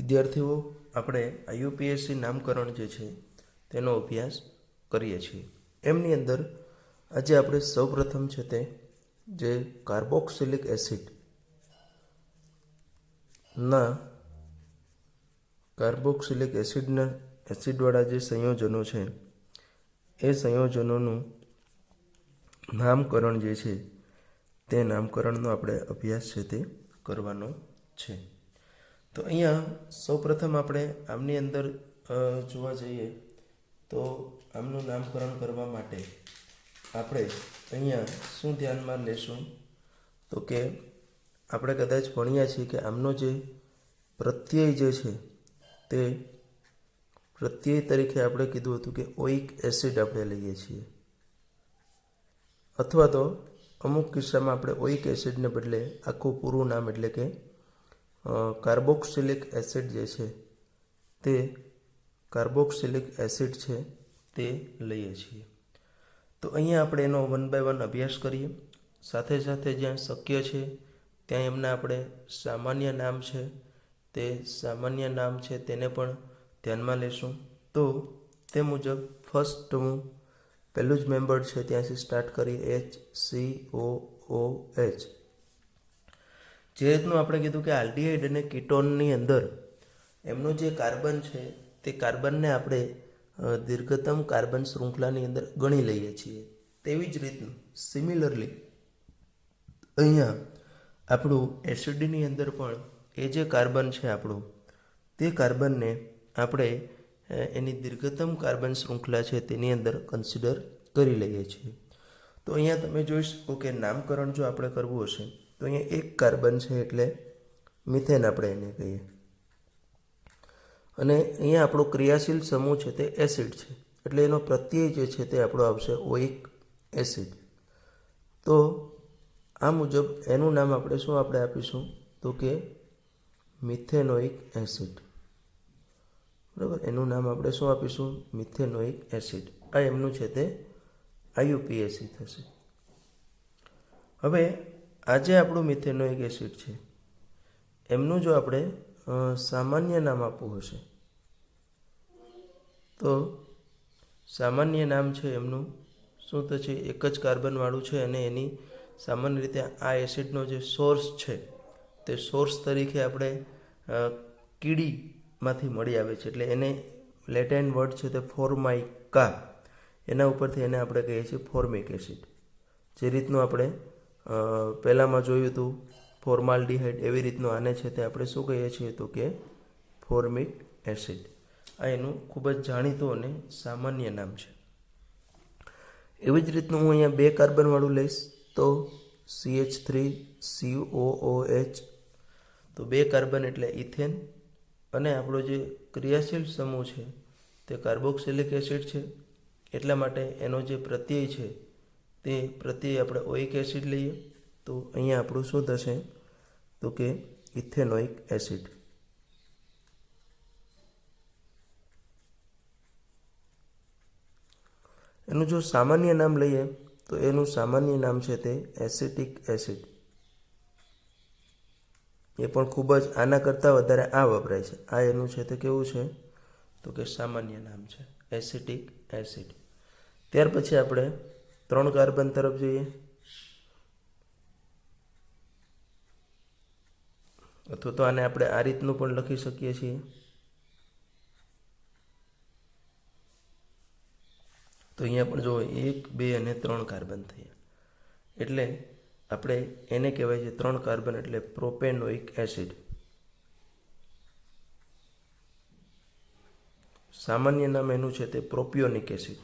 વિદ્યાર્થીઓ, આપણે IUPAC નામકરણ જે છે તેનો અભ્યાસ કરીએ છીએ. એમની અંદર આજે આપણે સૌપ્રથમ છે તે જે કાર્બોક્સિલિક એસિડવાળા જે સંયોજનો છે એ સંયોજનોનું નામકરણ જે છે તે નામકરણનો આપણે અભ્યાસ છે તે કરવાનો છે. તો અહીંયા સૌપ્રથમ આપણે આમની અંદર જોવા જઈએ તો આમનું નામકરણ કરવા માટે આપણે અહીંયા શું ધ્યાનમાં લેશું તો કે આપણે કદાચ ભણ્યા છીએ કે આમનો જે પ્રત્યય જે છે તે પ્રત્યય તરીકે આપણે કીધું હતું કે ઓઇક એસિડ આપણે લઈએ છીએ, અથવા તો અમુક કિસ્સામાં આપણે ઓઇક એસિડને બદલે આખું પૂરું નામ એટલે કે કાર્બોક્સિલિક એસિડ જે છે તે કાર્બોક્સિલિક એસિડ છે તે લઈએ છીએ. તો અહીંયા આપણે એનો 1 by 1 અભ્યાસ કરીએ. સાથે સાથે જ્યાં શક્ય છે ત્યાં એમના આપણે સામાન્ય નામ છે તે સામાન્ય નામ છે તેને પણ ધ્યાનમાં લેશું. તો તે મુજબ ફર્સ્ટ હું પહેલું જ મેમ્બર છે ત્યાંથી સ્ટાર્ટ કરી HCOOH. જે રીતનું આપણે કીધું કે આલ્ડીહાઇડ અને કીટોનની અંદર એમનો જે કાર્બન છે તે કાર્બનને આપણે દીર્ઘતમ કાર્બન શૃંખલાની અંદર ગણી લઈએ છીએ. તેવી જ રીતનું સિમિલરલી અહીંયા આપણું એસિડની અંદર પણ એ જે કાર્બન છે આપણું તે કાર્બનને આપણે એની દીર્ઘતમ કાર્બન શૃંખલા છે તેની અંદર કન્સિડર કરી લઈએ છીએ. તો અહીંયા તમે જોઈ શકો કે નામકરણ જો આપણે કરવું હશે તો અહીંયા એક કાર્બન છે એટલે મિથેન આપણે એને કહીએ, અને અહીંયા આપણો ક્રિયાશીલ સમૂહ છે તે એસિડ છે એટલે એનો પ્રત્યય જે છે તે આપણો આવશે ઓઇક એસિડ. તો આ મુજબ એનું નામ આપણે શું આપણે આપીશું તો કે મિથેનોઇક એસિડ. બરાબર, એનું નામ આપણે શું આપીશું મિથેનોઇક એસિડ. આ એમનું છે તે IUPAC થશે. હવે આ જે આપણું મિથેનોઇક એસિડ છે એમનું જો આપણે સામાન્ય નામ આપવું હશે તો સામાન્ય નામ છે એમનું શું થશે, એક જ કાર્બનવાળું છે અને એની સામાન્ય રીતે આ એસિડનો જે સોર્સ છે તે સોર્સ તરીકે આપણે કીડીમાંથી મળી આવે છે એટલે એને લેટિન વર્ડ છે તે ફોર્માઇકા, એના ઉપરથી એને આપણે કહીએ છીએ ફોર્મિક એસિડ. જે રીતનું આપણે પહેલાંમાં જોયું હતું ફોર્માલ્ડીહાઇડ, એવી રીતનું આને છે તે આપણે શું કહીએ છીએ તો કે ફોર્મિક એસિડ. આ એનું ખૂબ જ જાણીતું અને સામાન્ય નામ છે. એવી જ રીતનું હું અહીંયા 2 કાર્બનવાળું લઈશ તો CH3COOH. તો 2 કાર્બન એટલે ઇથેન, અને આપણો જે ક્રિયાશીલ સમૂહ છે તે કાર્બોક્સિલિક એસિડ છે એટલા માટે એનો જે પ્રત્યય છે તે પ્રત્યય આપણે ઓઇક એસિડ લઈએ. તો અહીંયા આપણું શું થશે તો કે ઇથેનોઇક એસિડ. એનું જો સામાન્ય નામ લઈએ તો એનું સામાન્ય નામ છે તે એસિટિક એસિડ. એ પણ ખૂબ જ આના કરતાં વધારે આ વપરાય છે. આ એનું છે તે કેવું છે તો કે સામાન્ય નામ છે એસિટિક એસિડ. ત્યાર પછી આપણે 3 કાર્બન તરફ જઈએ, અથવા તો આને આપણે આ રીતનું પણ લખી શકીએ છીએ. તો અહીંયા પણ જો 1, 2 અને 3 કાર્બન થયા એટલે આપણે એને કહેવાય છે 3 કાર્બન એટલે પ્રોપેનોઇક એસિડ. સામાન્ય નામ એનું છે તે પ્રોપિયોનિક એસિડ.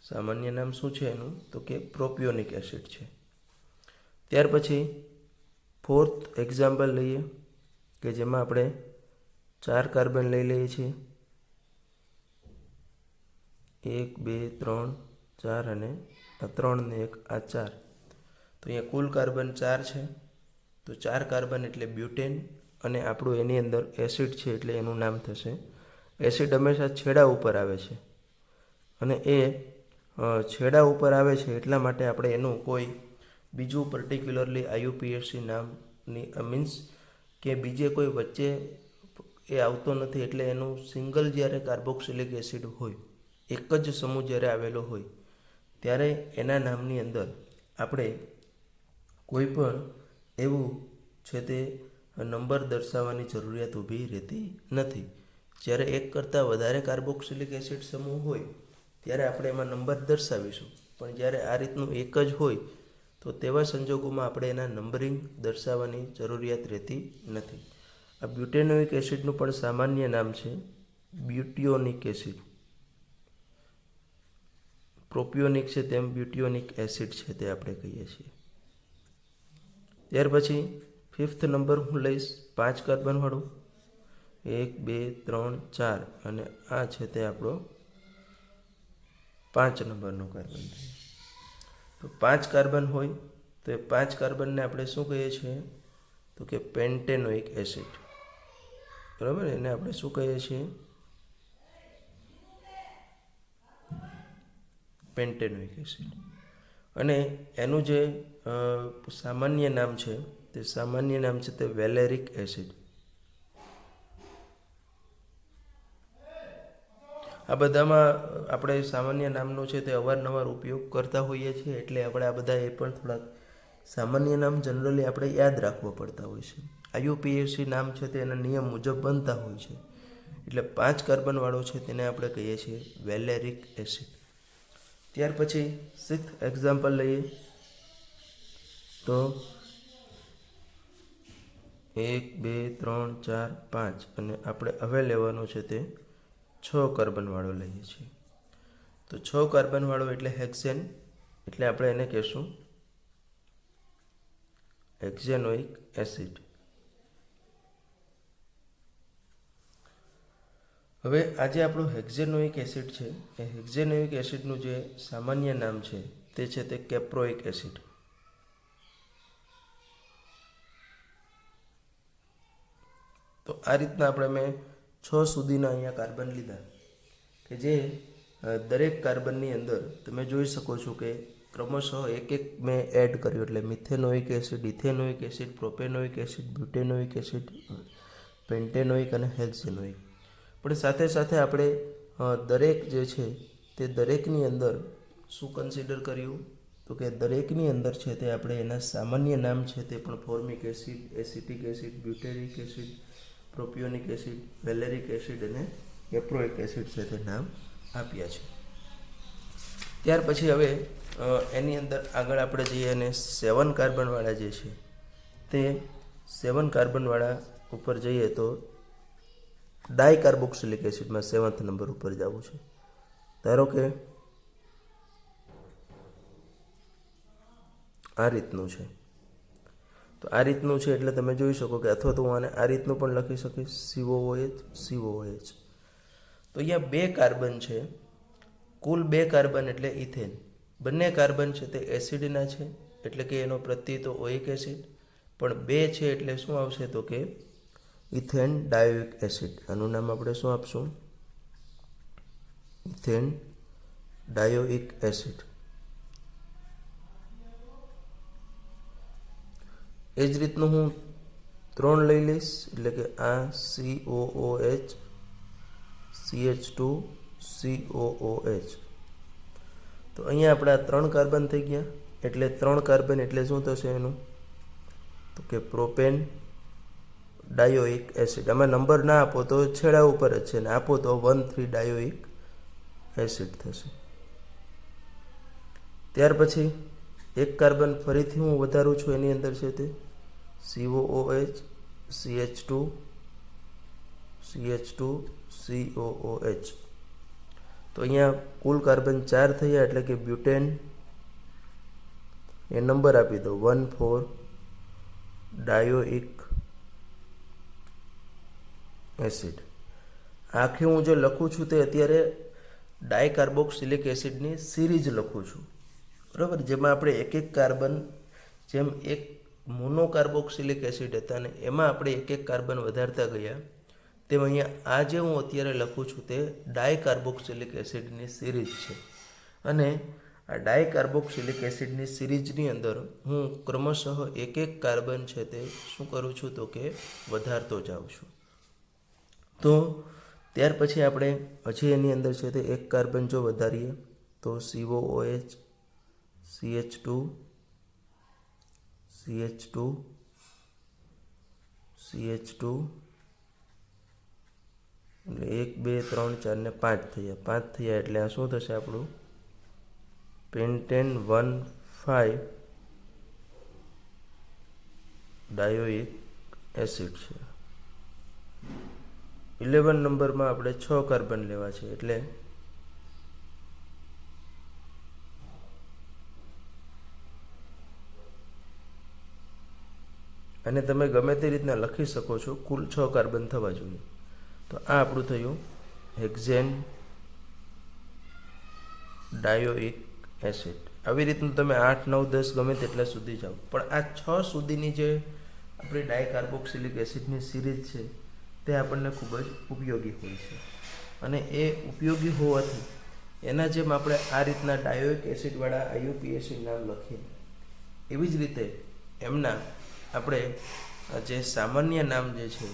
સામાન્ય નામ શું છે એનું તો કે પ્રોપિયોનિક એસિડ છે. ત્યાર પછી 4th એક્ઝામ્પલ લઈએ કે જેમાં આપણે 4 કાર્બન લઈ લઈએ છીએ, 1, 2, 3, 4 અને આ 3 ને 1 આ 4. તો અહીંયા કુલ કાર્બન 4 છે. તો 4 કાર્બન એટલે બ્યુટેન, અને આપણું એની અંદર એસિડ છે એટલે એનું નામ થશે. એસિડ હંમેશા છેડા ઉપર આવે છે અને એ છેડા ઉપર આવે છે એટલા માટે આપણે એનું કોઈ બીજું પર્ટિક્યુલરલી IUPAC નામની મીન્સ કે બીજે કોઈ વચ્ચે એ આવતો નથી, એટલે એનું સિંગલ જ્યારે કાર્બોક્સિલિક એસિડ હોય, એક જ સમૂહ જ્યારે આવેલો હોય ત્યારે એના નામની અંદર આપણે કોઈ પણ એવું છે તે નંબર દર્શાવવાની જરૂરિયાત ઊભી રહેતી નથી. જ્યારે એક કરતાં વધારે કાર્બોક્સિલિક એસિડ સમૂહ હોય ત્યારે આપણે એમાં નંબર દર્શાવીશું, પણ જ્યારે આ રીતનું એક જ હોય તો તેવા સંજોગોમાં આપણે એના નંબરિંગ દર્શાવવાની જરૂરિયાત રહેતી નથી. આ બ્યુટેનોઇક એસિડનું પણ સામાન્ય નામ છે બ્યુટિયોનિક એસિડ. પ્રોપિયોનિક છે તેમ બ્યુટિયોનિક એસિડ છે તે આપણે કહીએ છીએ. ત્યાર પછી 5th નંબર હું લઈશ 5 કાર્બનવાળું. 1 2 3 4 અને આ છે તે આપણો 5 નંબરનો કાર્બન છે. તો 5 કાર્બન હોય તો એ 5 કાર્બનને આપણે શું કહીએ છીએ તો કે પેન્ટેનોઇક એસિડ. બરાબર, એને આપણે શું કહીએ છીએ પેન્ટેનોઇક એસિડ. અને એનું જે સામાન્ય નામ છે તે સામાન્ય નામ છે તે વેલેરિક એસિડ. આ બધામાં આપણે સામાન્ય નામનો છે તે અવારનવાર ઉપયોગ કરતા હોઈએ છીએ, એટલે આપણે આ બધા એ પણ થોડાક સામાન્ય નામ જનરલી આપણે યાદ રાખવા પડતા હોય છે. IUPAC નામ છે તે એના નિયમ મુજબ બનતા હોય છે. એટલે 5 કાર્બનવાળો છે તેને આપણે કહીએ છીએ વેલેરિક એસિડ. ત્યાર પછી 6th એક્ઝામ્પલ લઈએ તો 1 2 3 4 5 અને આપણે હવે લેવાનો છે તે 6 કાર્બનવાળો લઈએ છીએ. તો 6 કાર્બનવાળો એટલે હેક્સેન, એટલે આપણે એને કહેશું હેક્ઝેનોઇક એસિડ. હવે આ જે આપણું હેક્ઝેનોઇક એસિડ છે એ હેક્ઝેનોઇક એસિડનું જે સામાન્ય નામ છે તે છે તે કેપ્રોઇક એસિડ. તો આ રીતના આપણે મેં 6 સુધીના અહીંયા કાર્બન લીધા કે જે દરેક કાર્બનની અંદર તમે જોઈ શકો છો કે ક્રમશઃ એક એક મેં એડ કર્યું, એટલે methanoic acid, ethanoic acid, propanoic acid, butanoic acid, pentanoic અને હેક્ઝેનોઇક. પણ સાથે સાથે આપણે દરેક જે છે તે દરેકની અંદર શું કન્સિડર કર્યું તો કે દરેકની અંદર છે તે આપણે એના સામાન્ય નામ છે તે પણ formic acid, acetic acid, butyric acid, propionic acid, valeric acid અને કેપ્રોઇક એસિડ છે તે નામ આપ્યા છે. ત્યાર પછી હવે એની અંદર આગળ આપણે જઈએ અને 7 કાર્બનવાળા જે છે તે 7 કાર્બનવાળા ઉપર જઈએ તો ડાયકાર્બોક્સિલિક એસિડમાં 7th નંબર ઉપર જવું છે. ધારો કે આ રીતનું છે, તો આ રીતનું છે એટલે તમે જોઈ શકો કે અથવા તો હું આને આ રીતનું પણ લખી શકીશ COOH. તો અહીંયા 2 કાર્બન છે, કુલ 2 કાર્બન એટલે ઇથેન. બંને કાર્બન છે તે એસિડના છે એટલે કે એનો પ્રત્યય તો ઓઇક એસિડ, પણ 2 છે એટલે શું આવશે તો કે ઇથેન ડાયોઇક એસિડ. આનું નામ આપણે શું આપશું ઇથેન ડાયોઇક એસિડ. એ જ રીતનું હું 3 લઈ લઈશ એટલે કે આ COOH, CH2, COOH. તો અહીંયા આપણા 3 કાર્બન થઈ ગયા, એટલે 3 કાર્બન એટલે શું થશે એનું તો કે પ્રોપેન ડાયોઇક એસિડ. આમાં નંબર ના આપો તો છેડા ઉપર જ છે, ને આપો તો 1,3 ડાયોઇક એસિડ થશે. ત્યાર પછી 1 કાર્બન ફરીથી હું વધારું છું, એની અંદર છે તે COOH, CH2, CH2, COOH. તો અહીંયા કુલ કાર્બન 4 થયા એટલે કે બ્યુટેન એ નંબર આપી દો 1,4 ડાયોઇક એસિડ. આખી હું જે લખું છું તે અત્યારે ડાયકાર્બોક્સિલિક એસિડની સિરીઝ લખું છું, બરાબર, જેમાં આપણે એક એક કાર્બન, જેમ એક મોનોકાર્બોક્સિલિક એસિડ હતા ને એમાં આપણે એક એક કાર્બન વધારતા ગયા, તેમ અહીંયા આ જે હું અત્યારે લખું છું તે ડાયકાર્બોક્સિલિક એસિડની સિરીઝ છે. અને આ ડાયકાર્બોક્સિલિક એસિડની સિરીઝની અંદર હું ક્રમશઃ એક એક કાર્બન છે તે શું કરું છું તો કે વધારતો જાઉં છું. તો ત્યાર પછી આપણે હજી એની અંદર છે તે એક કાર્બન જો વધારીએ તો COOH, CH2, CH2, CH2 એટલે 1 2 3 4 ને 5 થયા. 5 થયા એટલે આ શું થશે આપણું પેન્ટેન 1,5 ડાયોઇક એસિડ છે. 11 નંબરમાં આપણે 6 કાર્બન લેવા છે એટલે અને તમે ગમે તે રીતના લખી શકો છો, કુલ 6 કાર્બન થવા જોઈએ. તો આ આપણું થયું હેક્ઝેન ડાયોઇક એસિડ. આવી રીતનું તમે 8 9 10 ગમે તેટલા સુધી જાઓ, પણ આ 6 સુધીની જે આપણી ડાયકાર્બોક્સિલિક એસિડની સિરીઝ છે તે આપણને ખૂબ જ ઉપયોગી હોય છે. અને એ ઉપયોગી હોવાથી એના જેમ આપણે આ રીતના ડાયોઇક એસિડવાળા IUPAC નામ લખીએ, એવી જ રીતે એમના આપણે જે સામાન્ય નામ જે છે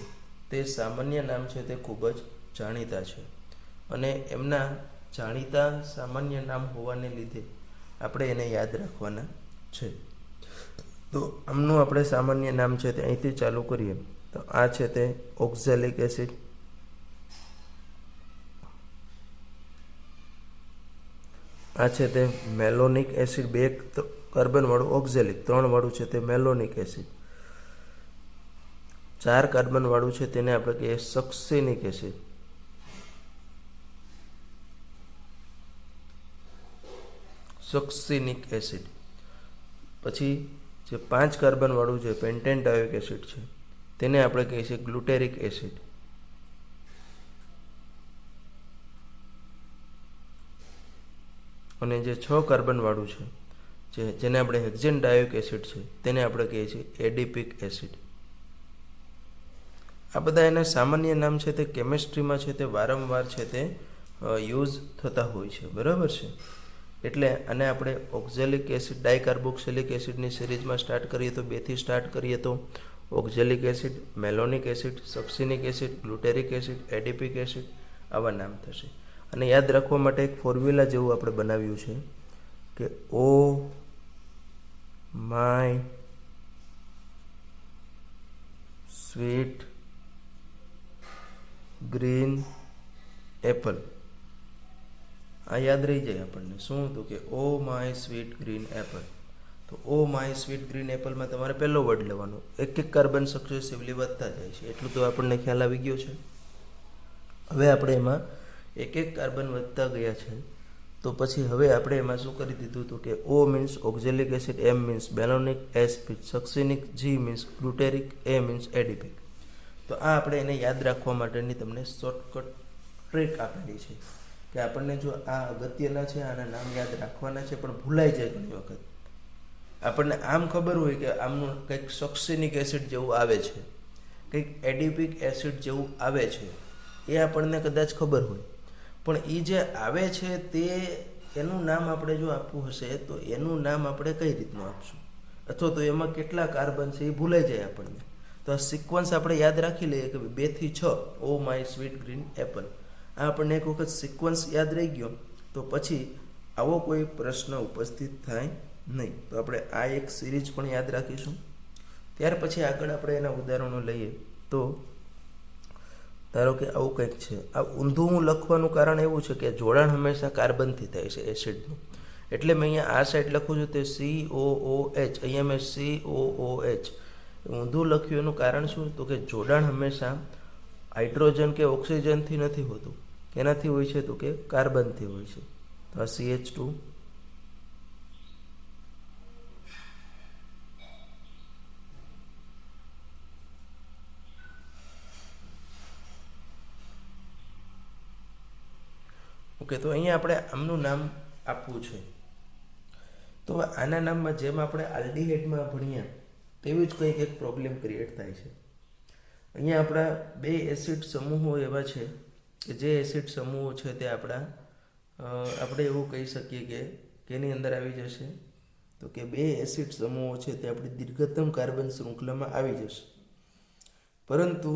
તે સામાન્ય નામ છે તે ખૂબ જ જાણીતા છે. અને એમના જાણીતા સામાન્ય નામ હોવાને લીધે આપણે એને યાદ રાખવાના છે. તો આમનું આપણે સામાન્ય નામ છે તે અહીંથી ચાલુ કરીએ તો આ છે તે ઓક્ઝેલિક એસિડ, આ છે તે મેલોનિક એસિડ, 2 કાર્બનવાળું ઓક્ઝેલિક, 3 વાળું છે તે મેલોનિક એસિડ, 4 કાર્બનવાળું છે તેને આપણે કહીએ સક્સિનિક એસિડ, સક્સિનિક એસિડ. પછી જે 5 કાર્બનવાળું છે પેન્ટેન ડાયોઇક એસિડ છે તેને આપણે કહીએ છીએ ગ્લુટેરિક એસિડ. અને જે 6 કાર્બનવાળું છે જેને આપણે હેક્ઝેન ડાયોઇક એસિડ છે તેને આપણે કહીએ છીએ એડિપિક એસિડ. આ બધા એના સામાન્ય નામ છે તે કેમિસ્ટ્રીમાં છે તે વારંવાર છે તે યુઝ થતા હોય છે, બરાબર છે. એટલે આને આપણે ઓક્ઝેલિક એસિડ ડાયકાર્બોક્સિલિક એસિડની સિરીઝમાં સ્ટાર્ટ કરીએ તો 2 થી સ્ટાર્ટ કરીએ તો oxalic acid, malonic acid, succinic acid, glutaric acid, adipic acid આવા નામ થશે. અને યાદ રાખવા માટે એક ફોર્મ્યુલા જેવું આપણે બનાવ્યું છે કે oh my sweet green Apple. આ યાદ રહી જાય આપણને. શું હતું કે oh my sweet green Apple. તો ઓ માય સ્વીટ ગ્રીન એપલમાં તમારે પહેલો વર્ડ લેવાનો, એક એક કાર્બન સક્સેસિવલી વધતા જાય છે, એટલું તો આપણને ખ્યાલ આવી ગયો છે. હવે આપણે એમાં એક એક કાર્બન વધતા ગયા છે તો પછી હવે આપણે એમાં શું કરી દીધું હતું કે O means oxalic acid, M means malonic, S succinic, G means glutaric, A means adipic. તો આ આપણે એને યાદ રાખવા માટેની તમને શોર્ટકટ ટ્રીક આપેલી છે કે આપણને જો આ અગત્યના છે, આના નામ યાદ રાખવાના છે પણ ભૂલાઈ જાય ઘણી વખત. આપણને આમ ખબર હોય કે આમનું કંઈક સક્સિનિક એસિડ જેવું આવે છે, કંઈક એડિપિક એસિડ જેવું આવે છે, એ આપણને કદાચ ખબર હોય, પણ એ જે આવે છે તે એનું નામ આપણે જો આપવું હશે તો એનું નામ આપણે કઈ રીતનું આપશું, અથવા તો એમાં કેટલા કાર્બન છે એ ભૂલાઈ જાય આપણને. તો આ સિક્વન્સ આપણે યાદ રાખી લઈએ કે 2 થી 6 oh my sweet green Apple. આ આપણને એક વખત સિક્વન્સ યાદ રહી ગયો તો પછી આવો કોઈ પ્રશ્ન ઉપસ્થિત થાય નહીં. તો આપણે આ એક સિરીઝ પણ યાદ રાખીશું. ત્યાર પછી આગળ આપણે એના ઉદાહરણો લઈએ તો ધારો કે આવું કંઈક છે. આ ઊંધું હું લખવાનું કારણ એવું છે કે જોડાણ હંમેશા કાર્બનથી થાય છે એસિડનું, એટલે મેં અહીંયા આ સાઈડ લખું છું તે COOH, અહીંયા મેં COOH ઊંધું લખ્યું. એનું કારણ શું? તો કે જોડાણ હંમેશા હાઇડ્રોજન કે ઓક્સિજનથી નથી હોતું, કેનાથી હોય છે તો કે કાર્બનથી હોય છે. તો આ CH2, ઓકે. તો અહીંયા આપણે આમનું નામ આપવું છે. તો આના નામમાં જેમ આપણે આલ્ડીહાઇડમાં ભણ્યા તેવી જ કંઈક એક પ્રોબ્લેમ ક્રિએટ થાય છે. અહીંયા આપણા 2 એસિડ સમૂહો એવા છે કે જે એસિડ સમૂહો છે તે આપણે એવું કહી શકીએ કે કેની અંદર આવી જશે તો કે બે એસિડ સમૂહો છે તે આપણી દીર્ઘતમ કાર્બન શૃંખલામાં આવી જશે. પરંતુ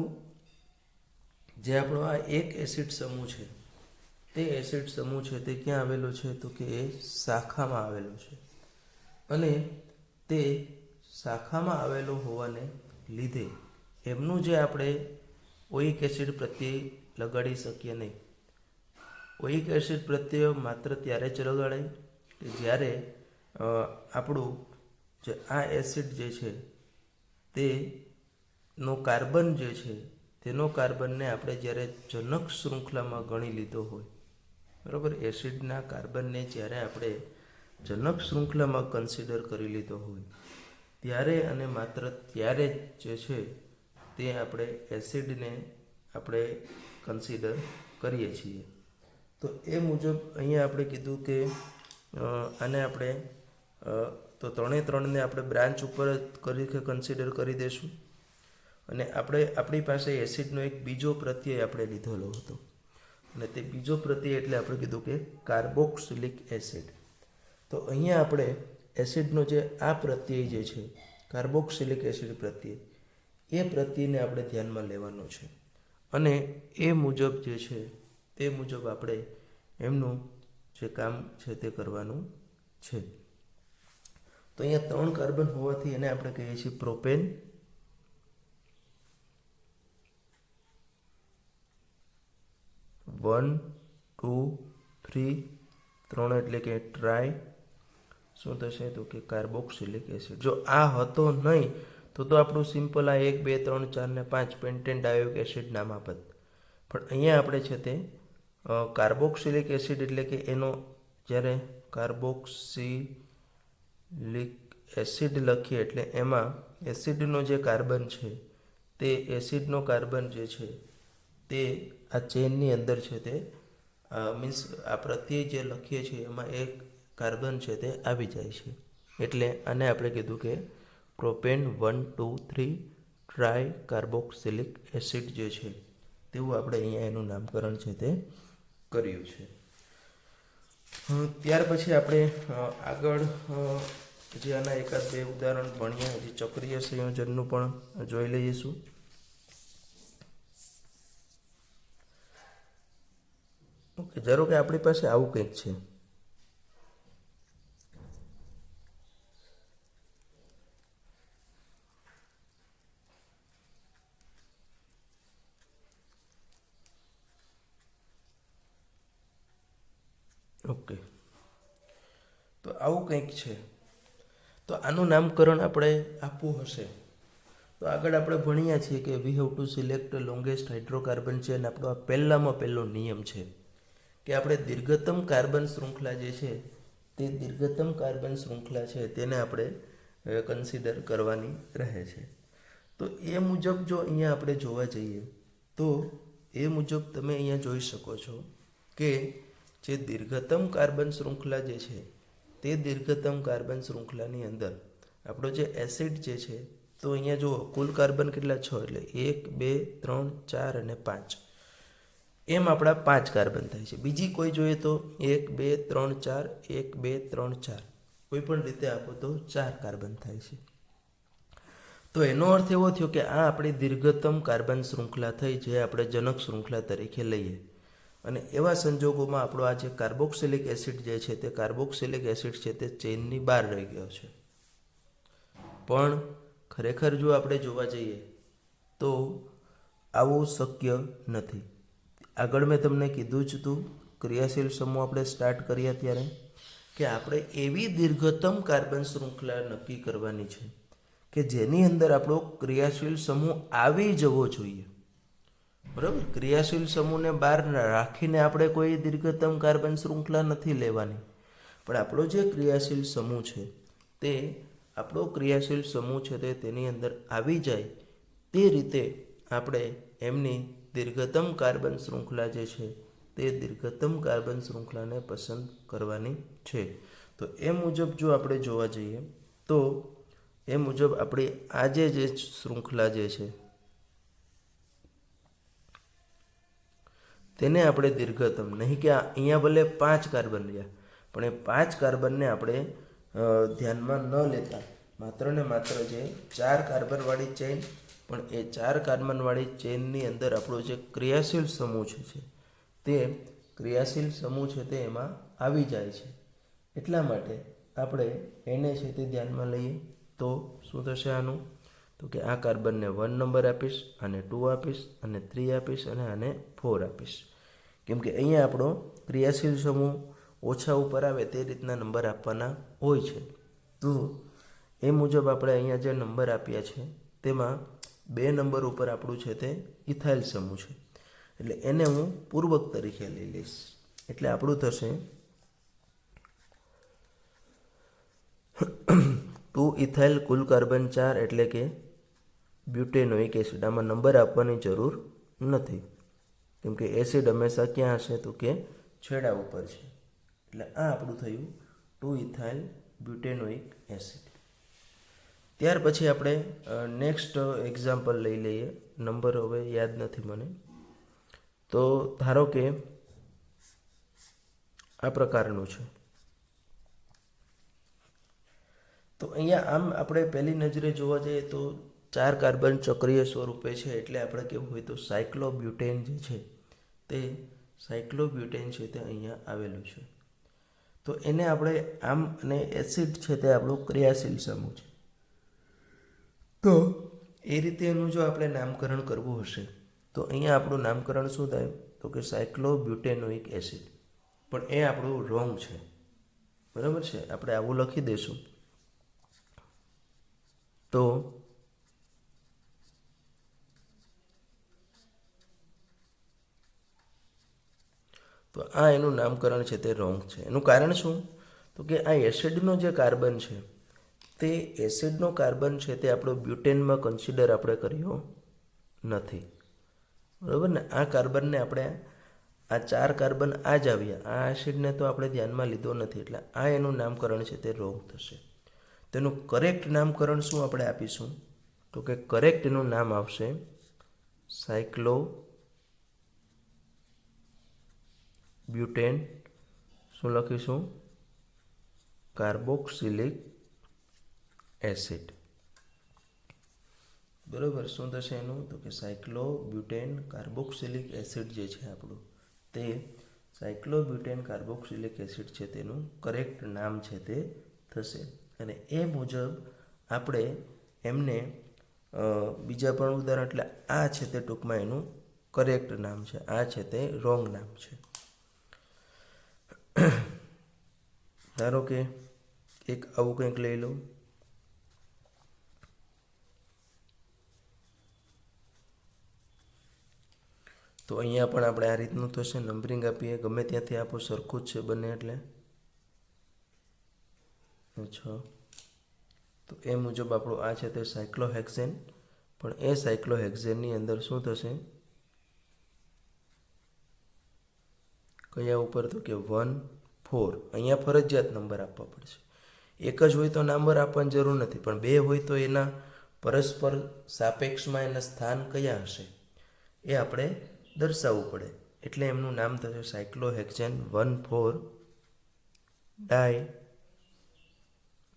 જે આપણો આ એક એસિડ સમૂહ છે તે એસિડ સમૂહ છે તે ક્યાં આવેલો છે તો કે એ શાખામાં આવેલો છે, અને તે શાખામાં આવેલો હોવાને લીધે એમનું જે આપણે ઓઇક એસિડ પ્રત્યે લગાડી શકીએ નહીં. ઓઇક એસિડ પ્રત્યય માત્ર ત્યારે જ લગાડાય કે જ્યારે આપણું જે આ એસિડ જે છે તેનો કાર્બન જે છે તેનો કાર્બનને આપણે જ્યારે જનક શૃંખલામાં ગણી લીધો હોય, બરાબર. એસિડના કાર્બનને જ્યારે આપણે જનક શૃંખલામાં કન્સિડર કરી લીધો હોય ત્યારે અને માત્ર ત્યારે જે છે તે આપણે એસિડને આપણે કન્સિડર કરીએ છીએ. તો એ મુજબ અહીંયા આપણે કીધું કે આને આપણે તો ત્રણને આપણે બ્રાન્ચ ઉપર કરી કન્સિડર કરી દઈશું. અને આપણી પાસે એસિડનો એક બીજો પ્રત્યય આપણે લીધેલો હતો, અને તે બીજો પ્રત્યય એટલે આપણે કીધું કે કાર્બોક્સિલિક એસિડ. તો અહીંયા આપણે એસિડનો જે આ પ્રત્યય જે છે કાર્બોક્સિલિક એસિડ પ્રત્યય, એ પ્રત્યયને આપણે ધ્યાનમાં લેવાનો છે, અને એ મુજબ જે છે તે મુજબ આપણે એમનું જે કામ છે તે કરવાનું છે. તો અહીંયા 3 કાર્બન હોવાથી એને આપણે કહીએ છીએ પ્રોપેન, 1, 2, 3, 3 એટલે કે ટ્રાય શું થશે તો કે કાર્બોક્સિલિક એસિડ. જો આ હતો નહીં તો આપણું સિમ્પલ આ 1, 2, 3, 4 ને 5 પેન્ટેન ડાયોઇક એસિડ નામ આપત. પણ અહીંયા આપણે છે તે કાર્બોક્સિલિક એસિડ એટલે કે એનો જ્યારે કાર્બોક્સિલિક એસિડ લખીએ એટલે એમાં એસિડનો જે કાર્બન છે તે એસિડનો કાર્બન જે છે તે આ ચેનની અંદર છે તે મીન્સ આ પ્રત્યય જે લખીએ છીએ એમાં એક કાર્બન છે તે આવી જાય છે. એટલે આને આપણે કીધું કે પ્રોપેન 1, 2, 3 ટ્રાય કાર્બોક્સિલિક એસિડ જે છે તેવું આપણે અહીંયા એનું નામકરણ છે તે કર્યું છે. ત્યાર પછી આપણે આગળ જે આના એકાદ બે ઉદાહરણ ભણ્યા, હજી ચક્રીય સંયોજનનું પણ જોઈ લઈશું. ઓકે, ધારો કે આપણી પાસે આવું કંઈક છે. ઓકે, તો આવું કંઈક છે. તો આનું નામકરણ આપણે આપવું હશે તો આગળ આપણે ભણ્યા છીએ કે we have to select longest hydrocarbon chain. આપણો આ પહેલામાં પહેલો નિયમ છે કે આપણે દીર્ઘતમ કાર્બન શૃંખલા જે છે તે દીર્ઘતમ કાર્બન શૃંખલા છે તેને આપણે કન્સિડર કરવાની રહે છે. તો એ મુજબ જો અહીંયા આપણે જોવા જઈએ તો એ મુજબ તમે અહીંયા જોઈ શકો છો કે જે દીર્ઘતમ કાર્બન શૃંખલા જે છે તે દીર્ઘતમ કાર્બન શૃંખલાની અંદર આપણો જે એસિડ જે છે તો અહીંયા જુઓ કુલ કાર્બન કેટલા 6 એટલે 1, 2, 3, 4 અને 5 એમ આપણા 5 કાર્બન થાય છે. બીજી કોઈ જોઈએ તો 1, 2, 3, 4 1, 2, 3, 4 કોઈ પણ રીતે આપો તો 4 કાર્બન થાય છે. તો એનો અર્થ એવો થયો કે આ આપણી દીર્ઘતમ કાર્બન શૃંખલા થઈ જે આપણે જનક શૃંખલા તરીકે લઈએ. અને એવા સંજોગોમાં આપણો આ જે કાર્બોક્સિલિક એસિડ જે છે તે કાર્બોક્સિલિક એસિડ છે તે ચેનની બહાર રહી ગયો છે. પણ ખરેખર જો આપણે જોવા જઈએ તો આવું શક્ય નથી. આગળ મેં તમને કીધું જ હતું ક્રિયાશીલ સમૂહ આપણે સ્ટાર્ટ કર્યા ત્યારે કે આપણે એવી દીર્ઘતમ કાર્બન શૃંખલા નક્કી કરવાની છે કે જેની અંદર આપણો ક્રિયાશીલ સમૂહ આવી જવો જોઈએ. બરાબર, ક્રિયાશીલ સમૂહને બહાર રાખીને આપણે કોઈ દીર્ઘતમ કાર્બન શૃંખલા નથી લેવાની, પણ આપણો જે ક્રિયાશીલ સમૂહ છે તે આપણો ક્રિયાશીલ સમૂહ છે તે તેની અંદર આવી જાય તે રીતે આપણે એમની દીર્ઘતમ કાર્બન શૃંખલા જે છે તે દીર્ઘતમ કાર્બન શૃંખલાને પસંદ કરવાની છે. તો એ મુજબ જો આપણે જોવા જઈએ તો એ મુજબ આપણી આજે જે શૃંખલા જે છે તેને આપણે દીર્ઘતમ નહીં કે અહીંયા ભલે 5 કાર્બન રહ્યા પણ એ 5 કાર્બનને આપણે ધ્યાનમાં ન લેતા માત્ર ને માત્ર જે 4 કાર્બનવાળી ચેઇન, પણ એ 4 કાર્બનવાળી ચેઇનની અંદર આપણો જે ક્રિયાશીલ સમૂહ છે તે ક્રિયાશીલ સમૂહ છે તે એમાં આવી જાય છે. એટલા માટે આપણે એને છે તે ધ્યાનમાં લઈએ તો શું થશે આનું, તો કે આ કાર્બનને 1 નંબર આપીશ, આને 2 આપીશ, અને 3 આપીશ, અને આને 4 આપીશ. કેમ કે અહીંયા આપણો ક્રિયાશીલ સમૂહ ઓછા ઉપર આવે તે રીતના નંબર આપવાના હોય છે. તો એ મુજબ આપણે અહીંયા જે નંબર આપ્યા છે તેમાં 2 નંબર ઉપર આપણું છે તે ઇથાઇલ સમૂહ છે, એટલે એને હું પૂર્વક તરીકે લઈ લઈશ. એટલે આપણું થશે 2 ઇથાઇલ, કુલ કાર્બન 4, એટલે કે બ્યુટેનોઇક એસિડ. આમાં નંબર આપવાની જરૂર નથી, કેમ કે એસિડ હંમેશા ક્યાં હશે તો કે છેડા ઉપર છે. એટલે આ આપણું થયું 2 ઇથાઇલ બ્યુટેનોઇક એસિડ. ત્યાર પછી આપણે નેક્સ્ટ એક્ઝામ્પલ લઈ લઈએ. નંબર હવે યાદ નથી મને. તો ધારો કે આ પ્રકારનું છે. તો અહીંયા આમ આપણે પહેલી નજરે જોવા જઈએ તો 4 કાર્બન ચક્રીય સ્વરૂપે છે, એટલે આપણે કેવું હોય તો સાયક્લોબ્યુટેન જે છે તે સાયક્લોબ્યુટેન છે તે અહીંયા આવેલું છે. તો એને આપણે આમ, અને એસિડ છે તે આપણું ક્રિયાશીલ સમૂહ છે. તો એ રીતે એનું જો આપણે નામકરણ કરવું હશે તો અહીંયા આપણું નામકરણ શું થાય તો કે સાયક્લોબ્યુટેનોઇક એસિડ. પણ એ આપણું રોંગ છે, બરાબર છે. આપણે આવું લખી દઈશું તો આ એનું નામકરણ છે તે રોંગ છે. એનું કારણ શું તો કે આ એસિડનો જે કાર્બન છે તે એસિડનો કાર્બન છે તે આપણો બ્યુટેનમાં કન્સિડર આપણે કર્યો નથી, બરાબર ને. આ કાર્બનને આપણે આ 4 કાર્બન આ જ આવ્યા, આ એસિડને તો આપણે ધ્યાનમાં લીધો નથી, એટલે આ એનું નામકરણ છે તે રોંગ થશે. તેનું કરેક્ટ નામકરણ શું આપણે આપીશું તો કે કરેક્ટ એનું નામ આવશે સાયક્લો બ્યુટેન, શું લખીશું, કાર્બોક્સિલિક એસિડ. બરાબર. શું થશે એનું તો કે સાયક્લોબ્યુટેન કાર્બોક્સિલિક એસિડ જે છે આપણું તે સાયક્લોબ્યુટેન કાર્બોક્સિલિક એસિડ છે તેનું કરેક્ટ નામ છે તે થશે. અને એ મુજબ આપણે એમને બીજા પણ ઉદાહરણ, એટલે આ છે તે ટૂંકમાં એનું કરેક્ટ નામ છે, આ છે તે રોંગ નામ છે. ધારો કે એક આવું કંઈક લઈ લો. તો અહીંયા પણ આપણે આ રીતનું થશે. નંબરિંગ આપીએ, ગમે ત્યાંથી આપો, સરખું જ છે બંને, એટલે 6. તો એ મુજબ આપણું આ છે તે સાયક્લોહેક્સેન. પણ એ સાયક્લોહેક્સેનની અંદર શું થશે, કયા ઉપર તો કે 1, 4. અહીંયા ફરજિયાત નંબર આપવા પડશે. એક જ હોય તો નંબર આપવાની જરૂર નથી, પણ 2 હોય તો એના પરસ્પર સાપેક્ષમાં એના સ્થાન કયા હશે એ આપણે દર્શાવવું પડે. એટલે એમનું નામ થશે સાયક્લોહેક્સેન 1,4 ડાય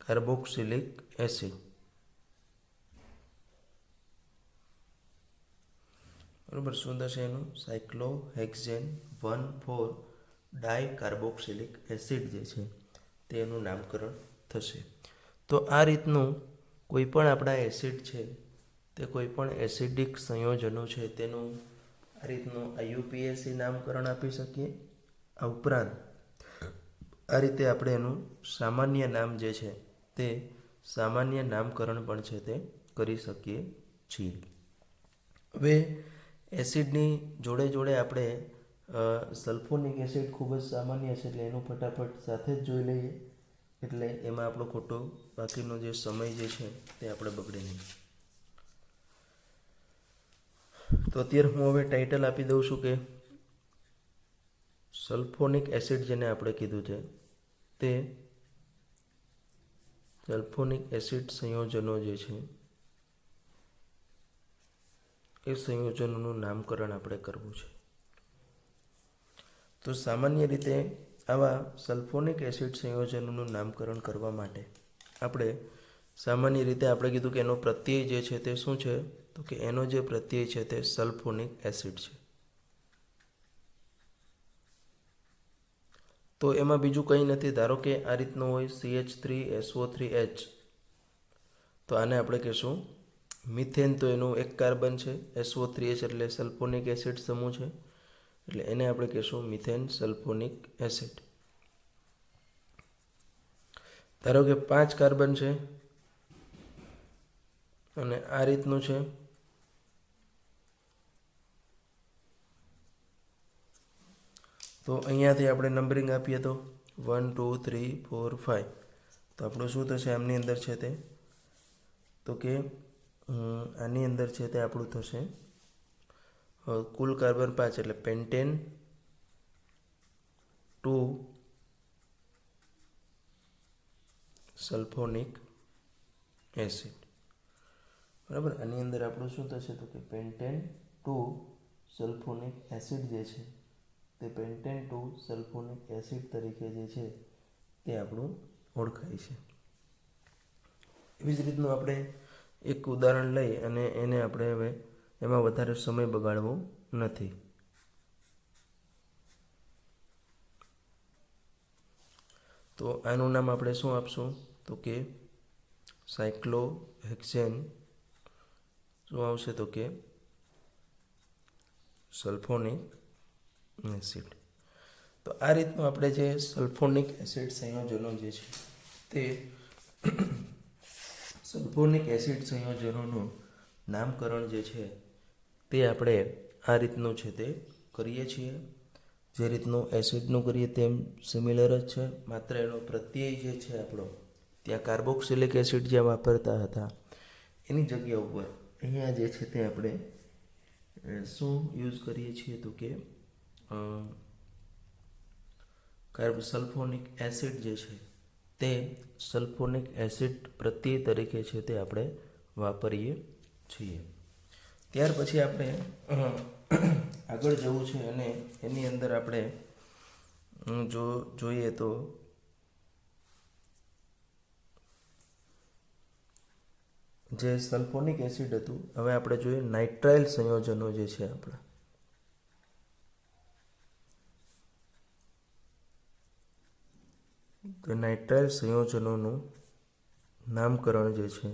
કાર્બોક્સિલિક એસિડ. બરાબર. શું થશે એનું સાયક્લોહેક્સેન 1,4 ડાય કાર્બોક્સિલિક એસિડ જે છે તેનું નામકરણ થશે. તો આ રીતનું કોઈ પણ આપણા એસિડ છે તે કોઈ પણ એસિડિક સંયોજનો છે તેનું આ રીતનું IUPAC નામકરણ આપી શકીએ. આ ઉપરાંત આ રીતે આપણે એનું સામાન્ય નામ જે છે તે સામાન્ય નામકરણ પણ છે તે કરી શકીએ છીએ. હવે એસિડની જોડે જોડે આપણે સલ્ફોનિક એસિડ ખૂબ જ સામાન્ય છે, એટલે એનું ફટાફટ સાથે જ જોઈ લઈએ, એટલે એમાં આપણો ખોટો બાકીનો જે સમય જે છે તે આપણે બગડે નહીં. તો અત્યારે હું હવે ટાઇટલ આપી દઉં છું કે સલ્ફોનિક એસિડ જેને આપણે કીધું છે તે સલ્ફોનિક એસિડ સંયોજનો જે છે એ સંયોજનોનું નામકરણ આપણે કરવું છે. તો સામાન્ય રીતે આવા સલ્ફોનિક એસિડ સંયોજનોનું નામકરણ કરવા માટે આપણે સામાન્ય રીતે આપણે કીધું કે એનો પ્રત્યય જે છે તે શું છે, તો કે એનો જે પ્રત્યય છે તે સલ્ફોનિક એસિડ છે. તો એમાં બીજું કંઈ નથી. ધારો કે આ રીતનું હોય CH3SO3H, તો આને આપણે કહીશું મિથેન. તો એનું એક કાર્બન છે, SO3H એટલે સલ્ફોનિક એસિડ સમૂહ છે, એટલે એને આપણે કહીશું મિથેન સલ્ફોનિક એસિડ. ધારો કે 5 કાર્બન છે અને આ રીતનું છે, તો અહીંયાથી આપણે નંબરિંગ આપીએ તો 1 2 3 4 5, તો આપણું શું થશે આમની અંદર છે તે, તો કે આની અંદર છે તે આપણું થશે કુલ કાર્બન 5 એટલે પેન્ટેન 2 સલ્ફોનિક એસિડ. બરાબર. આની અંદર આપણું શું થશે, તો કે પેન્ટેન 2 સલ્ફોનિક એસિડ જે છે તે પેન્ટેન 2 સલ્ફોનિક એસિડ તરીકે જે છે તે આપણું ઓળખાય છે. એવી જ રીતનું આપણે એક ઉદાહરણ લઈ અને એને આપણે હવે એમાં વધારે સમય બગાડવો નથી. તો આનું નામ આપણે શું આપશું, તો કે સાયક્લોહેક્સેન. શું આવશે, તો કે સલ્ફોનિક એસિડ. તો આ રીતનું આપણે જે સલ્ફોનિક એસિડ સંયોજનો જે છે તે સલ્ફોનિક એસિડ સંયોજનોનું નામકરણ જે છે તે આપણે આ રીતનું છે તે કરીએ છીએ. જે રીતનું એસિડનું કરીએ તેમ સિમિલર જ છે, માત્ર એનો પ્રત્યય જે છે આપણો ત્યાં કાર્બોક્સિલિક એસિડ જ્યાં વાપરતા હતા એની જગ્યા ઉપર અહીંયા જે છે તે આપણે શું યુઝ કરીએ છીએ, તો કે સલ્ફોનિક એસિડ જે છે તે સલ્ફોનિક એસિડ પ્રત્યય તરીકે છે તે આપણે વાપરીએ છીએ. ત્યાર પછી આપણે આગળ જવું છે અને એની અંદર આપણે જો જોઈએ તો જે સલ્ફોનિક એસિડ હતું, હવે આપણે જોઈએ નાઇટ્રાઇલ સંયોજનો જે છે આપણા. તો નાઇટ્રાઇલ સંયોજનોનું નામકરણ જે છે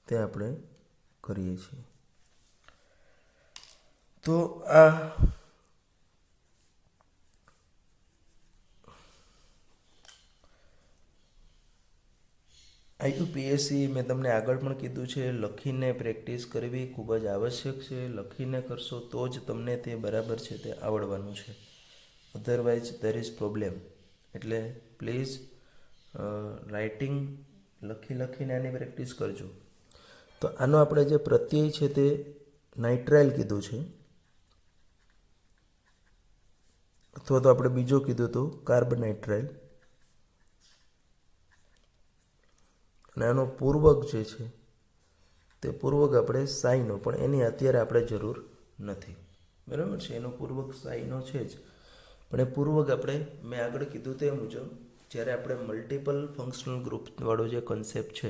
તે આપણે કરીએ છીએ. તો આ IUPAC મેં તમને આગળ પણ કીધું છે, લખીને પ્રેક્ટિસ કરવી ખૂબ જ આવશ્યક છે. લખીને કરશો તો જ તમને તે બરાબર છે તે આવડવાનું છે, અધરવાઇઝ ધેર ઇઝ પ્રોબ્લેમ. એટલે પ્લીઝ રાઇટિંગ લખીને આની પ્રેક્ટિસ કરજો. તો આનો આપણે જે પ્રત્યય છે તે નાઇટ્રાઇલ કીધું છે, અથવા તો આપણે બીજો કીધું તો કાર્બનાઇટ્રાઇલ. અને આનો પૂર્વક જે છે તે પૂર્વક આપણે સાઈનો, પણ એની અત્યારે આપણે જરૂર નથી. બરાબર છે, એનો પૂર્વક સાઈનો છે જ, પણ એ પૂર્વક આપણે મેં આગળ કીધું તે મુજબ જ્યારે આપણે મલ્ટિપલ ફંક્શનલ ગ્રુપવાળો જે કન્સેપ્ટ છે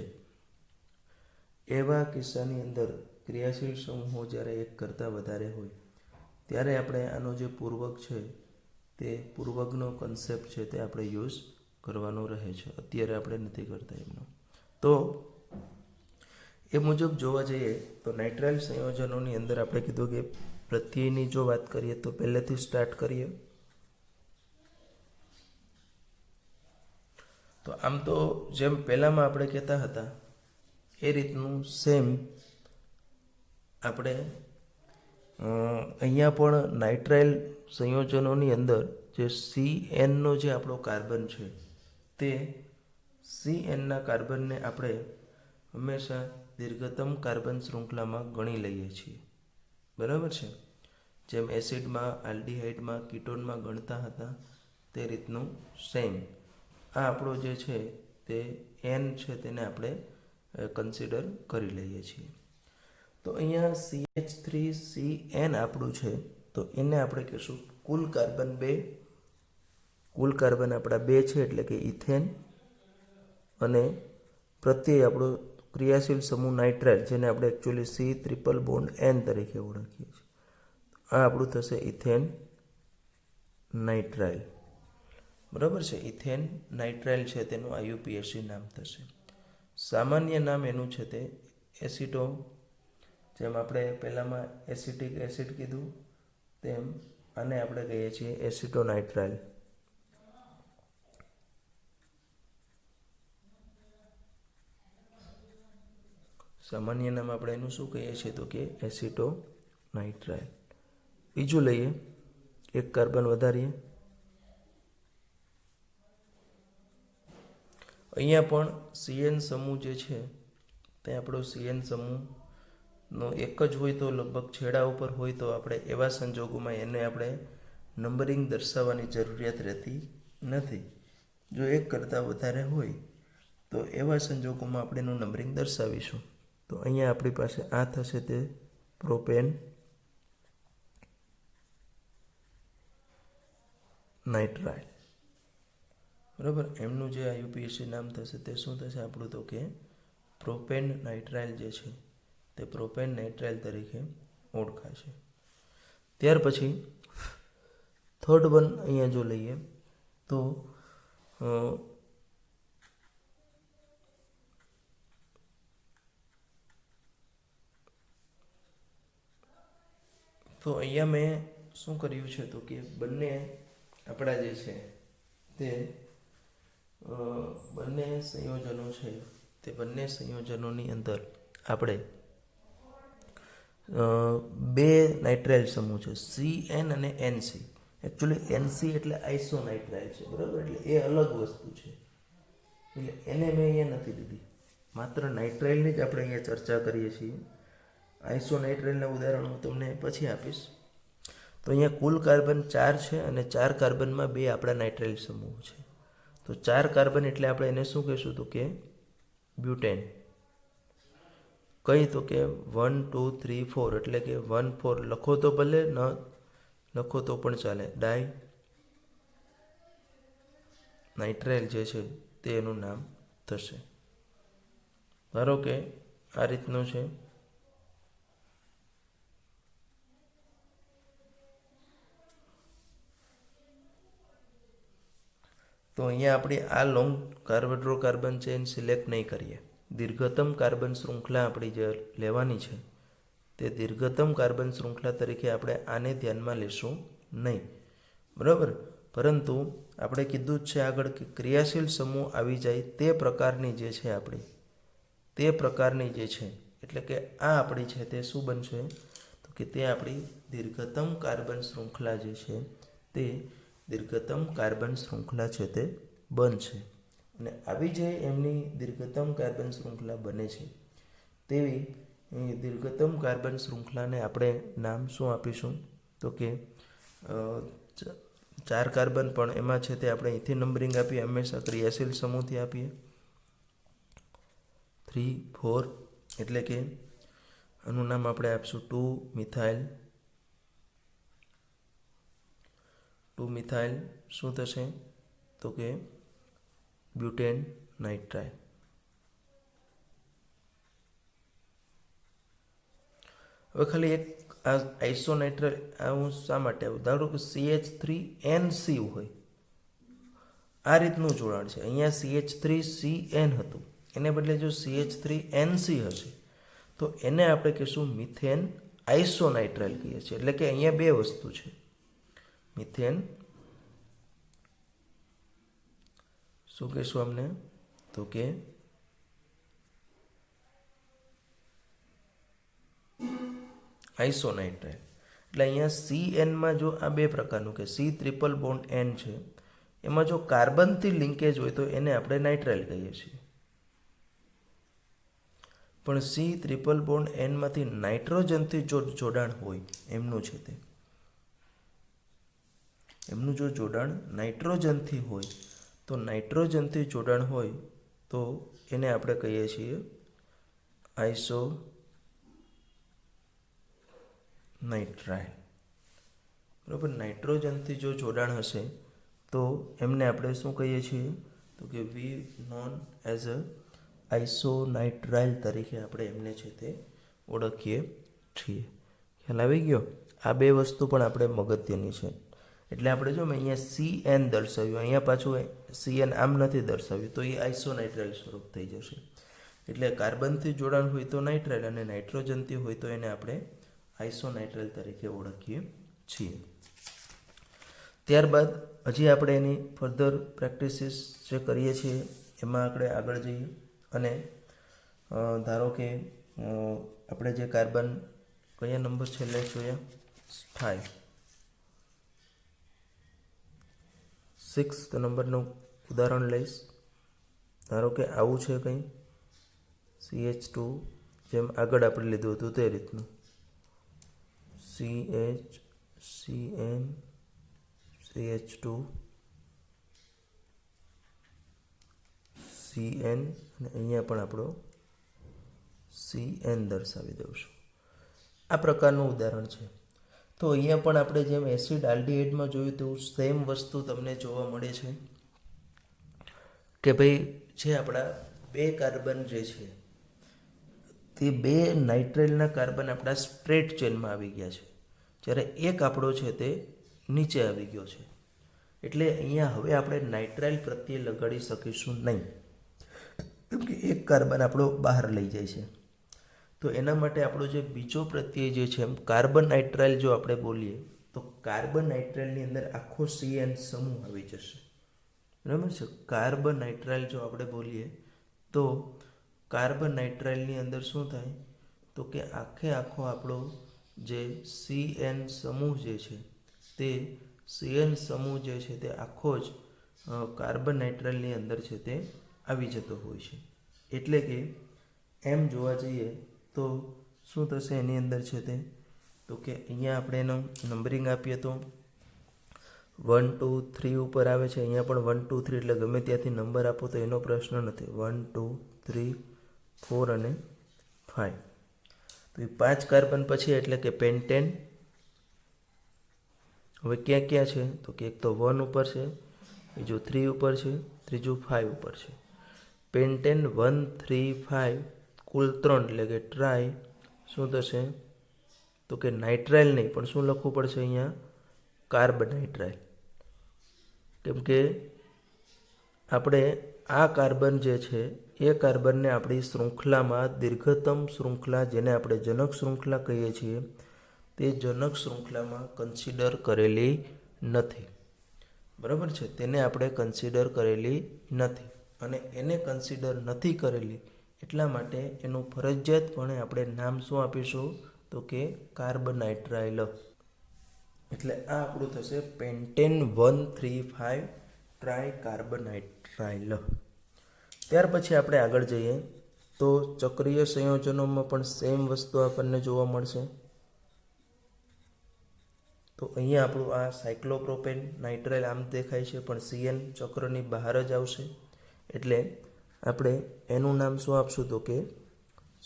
એવા કિસ્સાની અંદર ક્રિયાશીલ સમૂહો જ્યારે એક કરતાં વધારે હોય ત્યારે આપણે આનો જે પૂર્વક છે તે પૂર્વકનો કન્સેપ્ટ છે તે આપણે યુઝ કરવાનો રહે છે. અત્યારે આપણે નથી કરતા એમનો. તો એ મુજબ જોવા જઈએ તો નાઇટ્રાઇલ સંયોજનોની અંદર આપણે કીધું કે પ્રત્યયની જો વાત કરીએ તો પહેલેથી સ્ટાર્ટ કરીએ. તો આમ તો જેમ પહેલાંમાં આપણે કહેતા હતા એ રીતનું સેમ આપણે અહીંયા પણ નાઇટ્રાઇલ સંયોજનોની અંદર જે CNનો જે આપણો કાર્બન છે તે CNના કાર્બનને આપણે હંમેશા દીર્ઘતમ કાર્બન શૃંખલામાં ગણી લઈએ છીએ. બરાબર છે, જેમ એસિડમાં, આલ્ડીહાઇડમાં, કીટોનમાં ગણતા હતા તે રીતનું સેમ આ આપણો જે છે તે N છે તેને આપણે કન્સિડર કરી લઈએ છીએ. તો અહીંયા CH3CN આપણું છે, તો એને આપણે કહીશું કુલ કાર્બન 2 કુલ કાર્બન આપણા 2 છે એટલે કે ઇથેન અને પ્રત્યય આપણો ક્રિયાશીલ સમૂહ નાઇટ્રાઇલ જેને આપણે એકચ્યુઅલી C∼N તરીકે ઓળખીએ છીએ. આ આપણું થશે ઇથેન નાઇટ્રાઇલ. બરાબર છે. ઇથેન નાઇટ્રાઇલ છે તેનું IUPAC નામ થશે. સામાન્ય નામ એનું છે તે એસિટો, જેમ આપણે પહેલામાં એસિટિક એસિડ કીધું તેમ આને આપણે કહીએ છીએ એસિટોનાઇટ્રાઇલ. સામાન્ય નામ આપણે એનું શું કહીએ છીએ તો કે એસિટોનાઇટ્રાઇલ. બીજું લઈએ, એક કાર્બન વધારીએ. અહીંયા પણ CN સમૂહ જે છે તે આપણો CN સમૂહનો એક જ હોય તો લગભગ છેડા ઉપર હોય તો આપણે એવા સંજોગોમાં એને આપણે નંબરિંગ દર્શાવવાની જરૂરિયાત રહેતી નથી. જો એક કરતાં વધારે હોય તો એવા સંજોગોમાં આપણે એનું નંબરિંગ દર્શાવીશું. તો અહીંયા આપણી પાસે આ થશે તે પ્રોપેન નાઇટ્રાઇલ. બરાબર. એમનું જે IUPAC નામ થશે તે શું થશે આપણું તો કે પ્રોપેન નાઇટ્રાઇલ જે છે તે પ્રોપેન નાઇટ્રાઇલ તરીકે ઓળખાશે. ત્યાર પછી થર્ડ વન અહીંયા જો લઈએ તો અહીંયા મેં શું કર્યું છે તો કે બંને આપણા જે છે તે બંને સંયોજનો છે તે બંને સંયોજનોની અંદર આપણે બે નાઇટ્રાઇલ સમૂહ છે CN અને NC. એકચ્યુઅલી NC એટલે આઇસોનાઇટ્રાઇલ છે. બરાબર. એટલે એ અલગ વસ્તુ છે એટલે એને મેં અહીંયા નથી લીધી. માત્ર નાઇટ્રાઇલની જ આપણે અહીંયા ચર્ચા કરીએ છીએ. આઇસોનાઇટ્રાઇલના ઉદાહરણો હું તમને પછી આપીશ. તો અહીંયા કુલ કાર્બન 4 છે અને 4 કાર્બનમાં 2 આપણા નાઇટ્રાઇલ સમૂહ છે. તો 4 કાર્બન એટલે આપણે એને શું કહીશું તો કે બ્યુટેન. કઈ તો કે 1 2 3 4 એટલે કે 1 4 લખો તો ભલે, ન લખો તો પણ ચાલે. ડાય નાઇટ્રાઇલ જે છે તે એનું નામ થશે. ધારો કે આ રીતનું છે. તો અહીંયા આપણે આ લોંગ હાઇડ્રોકાર્બન ચેન સિલેક્ટ નહીં કરીએ. દીર્ઘતમ કાર્બન શૃંખલા આપણી જે લેવાની છે તે દીર્ઘતમ કાર્બન શૃંખલા તરીકે આપણે આને ધ્યાનમાં લેશું નહીં. બરાબર. પરંતુ આપણે કીધું જ છે આગળ કે ક્રિયાશીલ સમૂહ આવી જાય તે પ્રકારની જે છે આપણી તે પ્રકારની જે છે એટલે કે આ આપણી છે તે શું બનશે તો કે તે આપણી દીર્ઘતમ કાર્બન શૃંખલા જે છે તે દીર્ઘતમ કાર્બન શૃંખલા છે તે બનશે. અને આવી જે એમની દીર્ઘતમ કાર્બન શૃંખલા બને છે તેવી દીર્ઘતમ કાર્બન શૃંખલાને આપણે નામ શું આપીશું તો કે 4 કાર્બન પણ એમાં છે તે આપણે અહીંથી નંબરિંગ આપીએ, હંમેશા ક્રિયાશીલ સમૂહથી આપીએ. 3 4 એટલે કે આનું નામ આપણે આપીશું 2 મિથાઇલ શું થશે તો કે બ્યુટેન નાઇટ્રાઇલ. હવે ખાલી એક આ આઇસોનાઇટ્રાઇલ હું શા માટે આવું ધારો કે CH3NC હોય આ રીતનું જોડાણ છે. અહીંયા CH3CN હતું એને બદલે જો CH3NC હશે તો એને આપણે કહીશું મિથેન આઇસોનાઇટ્રાઇલ કહીએ છીએ. એટલે કે અહીંયા બે વસ્તુ છે. મિથેન શું કહીશું અમને તો કે આઇસોનાઇટ્રાઇલ. એટલે અહીંયા CNમાં જો આ બે પ્રકારનું કે C∼N છે એમાં જો કાર્બનથી લિંકેજ હોય તો એને આપણે નાઇટ્રાઇલ કહીએ છીએ. પણ C∼N માંથી નાઇટ્રોજનથી જો જોડાણ હોય એમનું છે તે એમનું જો જોડાણ નાઇટ્રોજનથી હોય તો નાઇટ્રોજનથી જોડાણ હોય તો એને આપણે કહીએ છીએ આઇસોનાઇટ્રાઇલ. બરાબર. નાઇટ્રોજનથી જો જોડાણ હશે તો એમને આપણે શું કહીએ છીએ તો કે વી નોન એઝ અ આઇસોનાઇટ્રાઇલ તરીકે આપણે એમને છે તે ઓળખીએ છીએ. ખ્યાલ આવી ગયો? આ બે વસ્તુ પણ આપણે મગજની છે. એટલે આપણે જો મેં અહીંયા CN દર્શાવ્યું, અહીંયા પાછું CN આમ નથી દર્શાવ્યું, તો એ આઇસોનાઇટ્રાઇલ સ્વરૂપ થઈ જશે. એટલે કાર્બનથી જોડાણ હોય તો નાઇટ્રાઇલ અને નાઇટ્રોજનથી હોય તો એને આપણે આઇસોનાઇટ્રાઇલ તરીકે ઓળખીએ છીએ. ત્યારબાદ હજી આપણે એની ફર્ધર પ્રેક્ટિસિસ જે કરીએ છીએ એમાં આપણે આગળ જઈએ અને ધારો કે આપણે જે કાર્બન કયા નંબર છેલ્લે જોયા 5 6th નંબરનું ઉદાહરણ લઈશ. ધારો કે આવું છે કંઈ CH2 જેમ આગળ આપણે લીધું હતું તે રીતનું CH CN CH2 CN અને અહીંયા પણ આપણો CN દર્શાવી દઉં છું. આ પ્રકારનું ઉદાહરણ છે. તો અહીંયા પણ આપણે જેમ એસિડ આલ્ડીહાઇડમાં જોયું તેવું સેમ વસ્તુ તમને જોવા મળે છે કે ભાઈ જે આપણા બે કાર્બન જે છે તે બે નાઇટ્રાઇલના કાર્બન આપણા સ્ટ્રેટ ચેનમાં આવી ગયા છે, જ્યારે એક આપણો છે તે નીચે આવી ગયો છે. એટલે અહીંયા હવે આપણે નાઇટ્રાઇલ પ્રત્યે લગાડી શકીશું નહીં, કેમ કે એક કાર્બન આપણો બહાર લઈ જાય છે. તો એના માટે આપણો જે બીજો પ્રત્યય જે છે એમ કાર્બન નાઇટ્રાઇલ જો આપણે બોલીએ તો કાર્બન નાઇટ્રાઇલની અંદર આખો CN સમૂહ આવી જશે. બરાબર છે? કાર્બન નાઇટ્રાઇલ જો આપણે બોલીએ તો કાર્બન નાઇટ્રાઇલની અંદર શું થાય તો કે આખો આપણો જે CN સમૂહ જે છે તે CN સમૂહ જે છે તે આખો જ કાર્બન નાઇટ્રાઇલની અંદર છે તે આવી જતો હોય છે. એટલે કે એમ જોવા જઈએ તો શું થશે એની અંદર છે તે તો કે અહીંયા આપણે એનો નંબરિંગ આપીએ તો 1 2 3 ઉપર આવે છે. અહીંયા પણ 1 2 3 એટલે ગમે ત્યાંથી નંબર આપો તો એનો પ્રશ્ન નથી. 1 2 3 4 અને 5. તો એ 5 કાર્બન પછી એટલે કે પેન્ટેન. હવે ક્યાં ક્યાં છે તો કે એક તો 1 ઉપર છે, બીજું 3 ઉપર છે, ત્રીજું 5 ઉપર છે. પેન્ટેન 1 3 5 કુલ 3 એટલે કે ટ્રાય શું થશે તો કે નાઇટ્રાઇલ નહીં પણ શું લખવું પડશે અહીંયા કાર્બનાઇટ્રાઇલ. કેમ કે આપણે આ કાર્બન જે છે એ કાર્બનને આપણી શૃંખલામાં દીર્ઘતમ શૃંખલા જેને આપણે જનક શૃંખલા કહીએ છીએ તે જનક શૃંખલામાં કન્સિડર કરેલી નથી. બરાબર છે? તેને આપણે કન્સિડર કરેલી નથી અને એને કન્સિડર નથી કરેલી એટલા માટે એનું ફરજિયાતપણે આપણે નામ શું આપીશું તો કે કાર્બનાઇટ્રાઇલ. એટલે આ આપણું થશે પેન્ટેન 1 3 5 ટ્રાય કાર્બનાઇટ્રાઇલ. ત્યાર પછી આપણે આગળ જઈએ તો ચક્રીય સંયોજનોમાં પણ સેમ વસ્તુ આપણને જોવા મળશે. તો અહીંયા આપણું આ સાયક્લોપ્રોપેન નાઇટ્રાઇલ આમ દેખાય છે પણ CN ચક્રની બહાર જ આવશે. એટલે આપણે એનું નામ શું આપશું તો કે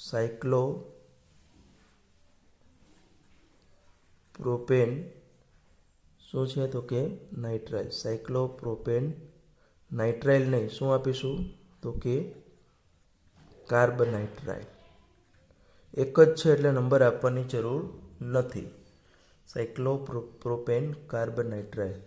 સાયક્લોપ્રોપેન શું છે તો કે નાઇટ્રાઇલ. સાયક્લોપ્રોપેન નાઇટ્રાઇલ નહીં શું આપીશું તો કે કાર્બનાઇટ્રાઇલ. એક જ છે એટલે નંબર આપવાની જરૂર નથી. સાયક્લોપ્રોપેન કાર્બનાઇટ્રાઇલ.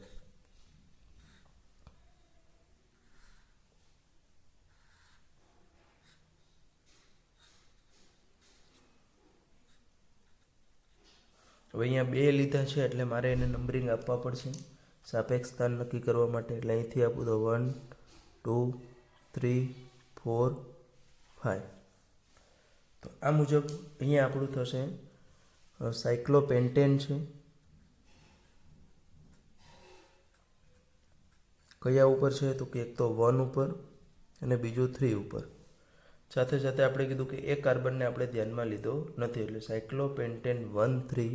હવે અહીંયા બે લીધા છે એટલે મારે એને નંબરિંગ આપવા પડશે સાપેક્ષ સ્થાન નક્કી કરવા માટે. એટલે અહીંથી આપું તો 1 2 3 4 5. તો આ મુજબ અહીંયા આપણું થશે સાયક્લોપેન્ટેન છે. કયા ઉપર છે તો કે એક તો 1 ઉપર અને બીજું 3 ઉપર. સાથે સાથે આપણે કીધું કે એક કાર્બનને આપણે ધ્યાનમાં લીધો નથી એટલે સાયક્લોપેન્ટેન 1 3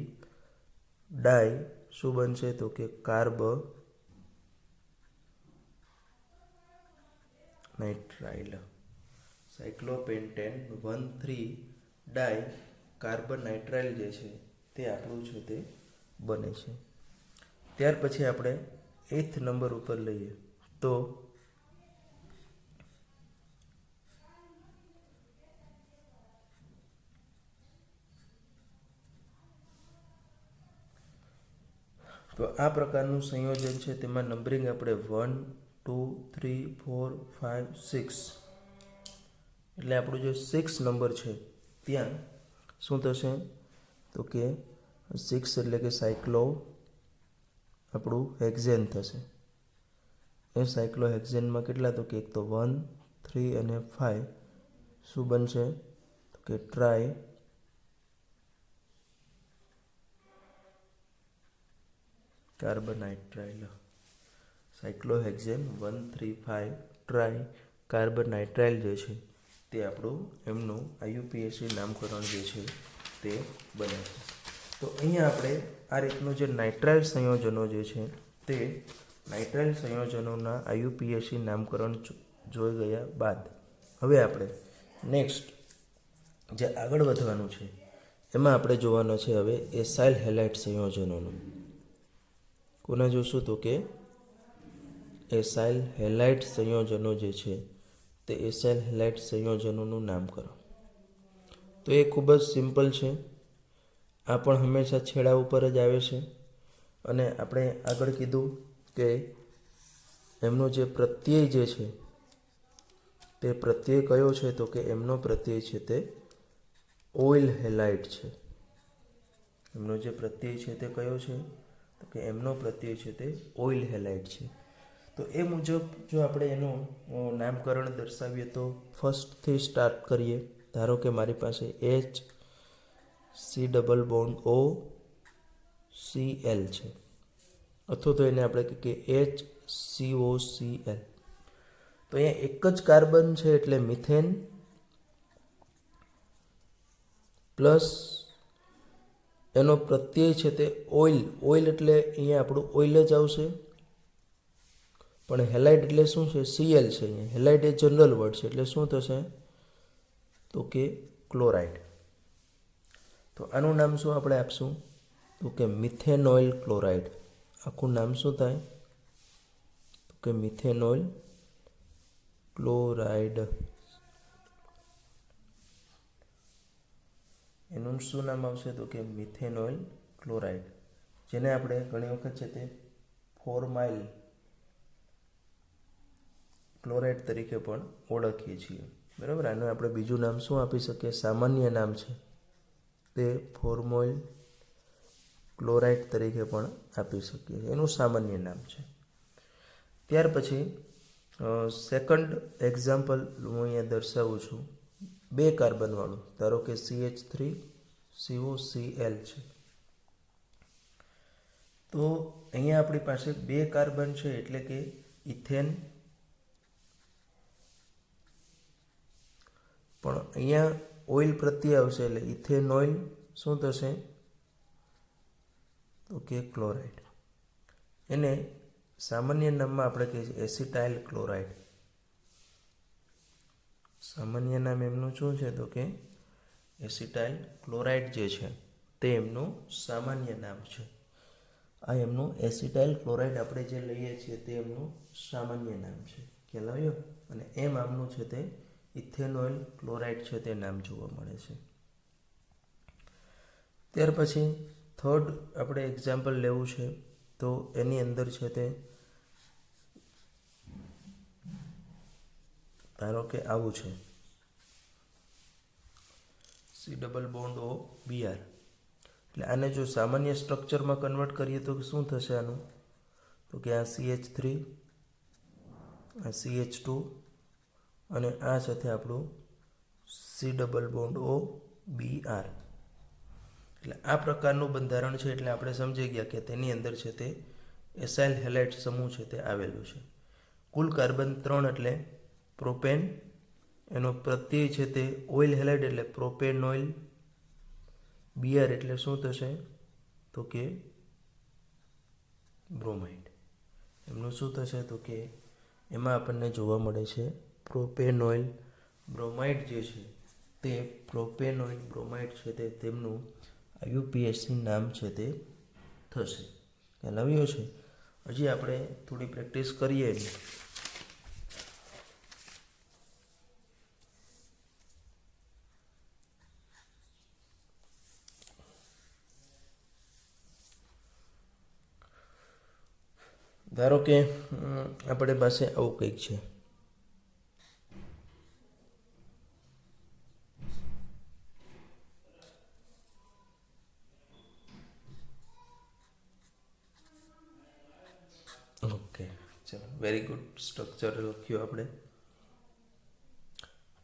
ડાય શું બનશે તો કે કાર્બનાઇટ્રાઇલ. સાયક્લોપેન્ટેન 1 3 ડાય કાર્બનાઇટ્રાઇલ જે છે તે આપણું છે તે બને છે. ત્યાર પછી આપણે 8th નંબર ઉપર લઈએ તો આ પ્રકારનું સંયોજન છે. તેમાં નંબરિંગ આપણે 1 2 3 4 5 6 એટલે આપણું જે 6 નંબર છે ત્યાં શું થશે તો કે 6 એટલે કે સાયક્લો આપણું હેક્ઝેન થશે. એ સાયક્લો હેક્ઝેનમાં કેટલા તો કે એક તો 1 3 અને 5 શું બનશે તો કે ટ્રાય કાર્બોનાઇટ્રાઇલ. સાયક્લોહેક્ઝેન 1 3 5 ટ્રાય કાર્બોનાઇટ્રાઇલ જે છે તે આપણું એમનું IUPAC નામકરણ જે છે તે બને છે. તો અહીંયા આપણે આ રીતનું જે નાઇટ્રાઇલ સંયોજનો જે છે તે નાઇટ્રાઇલ સંયોજનોના IUPAC નામકરણ જોઈ ગયા બાદ હવે આપણે નેક્સ્ટ જે આગળ વધવાનું છે એમાં આપણે જોવાનો છે હવે એસાઇલ હેલાઇડ સંયોજનોનું. કોના જોશું તો કે એસાઇલ હેલાઇડ સંયોજનો જે છે તે એસાઇલ હેલાઇડ સંયોજનોનું નામકરણ. તો એ ખૂબ જ સિમ્પલ છે. આ પણ હંમેશા છેડા ઉપર જ આવે છે અને આપણે આગળ કીધું કે એમનો જે પ્રત્યય જે છે તે પ્રત્યય કયો છે તો કે એમનો પ્રત્યય છે તે ઓઇલ હેલાઇડ છે. એમનો જે પ્રત્યય છે તે કયો છે તો કે એમનો પ્રત્યય છે તે ઓઇલ હેલાઇડ છે. તો એ મુજબ જો આપણે એનું નામકરણ દર્શાવીએ તો ફર્સ્ટથી સ્ટાર્ટ કરીએ. ધારો કે મારી પાસે HCOCl છે અથવા તો એને આપણે કહીએ HCOCl. તો અહીંયા એક જ કાર્બન છે એટલે મિથેન પ્લસ એનો પ્રત્યય છે તે ઓઇલ. ઓઇલ એટલે અહીંયા આપણું ઓઇલ જ આવશે પણ હેલાઇડ એટલે શું છે Cl છે. અહીંયા હેલાઇડ એ જનરલ વર્ડ છે એટલે શું થશે તો કે ક્લોરાઇડ. તો આનું નામ શું આપણે આપશું તો કે મિથેનોઇલ ક્લોરાઇડ. આખું નામ શું થાય તો કે મિથેનોઇલ ક્લોરાઇડ. એનું શું નામ આવશે તો કે મિથેનોઇલ ક્લોરાઇડ, જેને આપણે ઘણી વખત છે તે ફોર્માઇલ ક્લોરાઇડ તરીકે પણ ઓળખીએ છીએ. બરાબર. આનું આપણે બીજું નામ શું આપી શકીએ, સામાન્ય નામ છે તે ફોર્મોઇલ ક્લોરાઇડ તરીકે પણ આપી શકીએ. એનું સામાન્ય નામ છે. ત્યાર પછી સેકન્ડ એક્ઝામ્પલ હું અહીંયા દર્શાવું છું. 2 કાર્બનવાળું, ધારો કે CH3COCl છે. તો અહીંયા આપણી પાસે 2 કાર્બન છે એટલે કે ઇથેન, પણ અહીંયા ઓઇલ પ્રત્યે આવશે એટલે ઇથેનોઇલ શું થશે તો કે ક્લોરાઇડ. એને સામાન્ય નામમાં આપણે કહીએ છીએ એસિટાઇલ ક્લોરાઇડ. સામાન્ય નામ એમનું શું છે તો કે એસિટાઇલ ક્લોરાઇડ જે છે તે એમનું સામાન્ય નામ છે. આ એમનું એસિટાઇલ ક્લોરાઇડ આપણે જે લઈએ છીએ તે એમનું સામાન્ય નામ છે. ખ્યાલ આવ્યો? અને એમ આમનું છે તે ઇથેનોઇલ ક્લોરાઇડ છે તે નામ જોવા મળે છે. ત્યાર પછી થર્ડ આપણે એક્ઝામ્પલ લેવું છે તો એની અંદર છે તે ધારો કે આવું છે C++OBr. એટલે આને જો સામાન્ય સ્ટ્રક્ચરમાં કન્વર્ટ કરીએ તો શું થશે આનું તો કે આ CH3 આ CH2 અને આ સાથે આપણું C++OBr. એટલે આ પ્રકારનું બંધારણ છે. એટલે આપણે સમજી ગયા કે તેની અંદર છે તે એસાઇલ હેલાઇડ સમૂહ છે તે આવેલું છે. કુલ કાર્બન 3 એટલે પ્રોપેન, એનો પ્રત્યય છે તે ઓઇલ હેલાઇડ એટલે પ્રોપેનોઇલ. Br એટલે શું થશે તો કે બ્રોમાઇડ. એમનું શું થશે તો કે એમાં આપણને જોવા મળે છે પ્રોપેનોઇલ બ્રોમાઇડ જે છે તે પ્રોપેનોઇલ બ્રોમાઇડ છે તે તેમનું IUPAC નામ છે તે થશે. ખ્યાલ આવ્યો છે? હજી આપણે થોડી પ્રેક્ટિસ કરીએ. ધારો કે આપણી પાસે આવું કંઈક છે. ઓકે, ચાલો, વેરી ગુડ. સ્ટ્રક્ચર લખ્યું આપણે.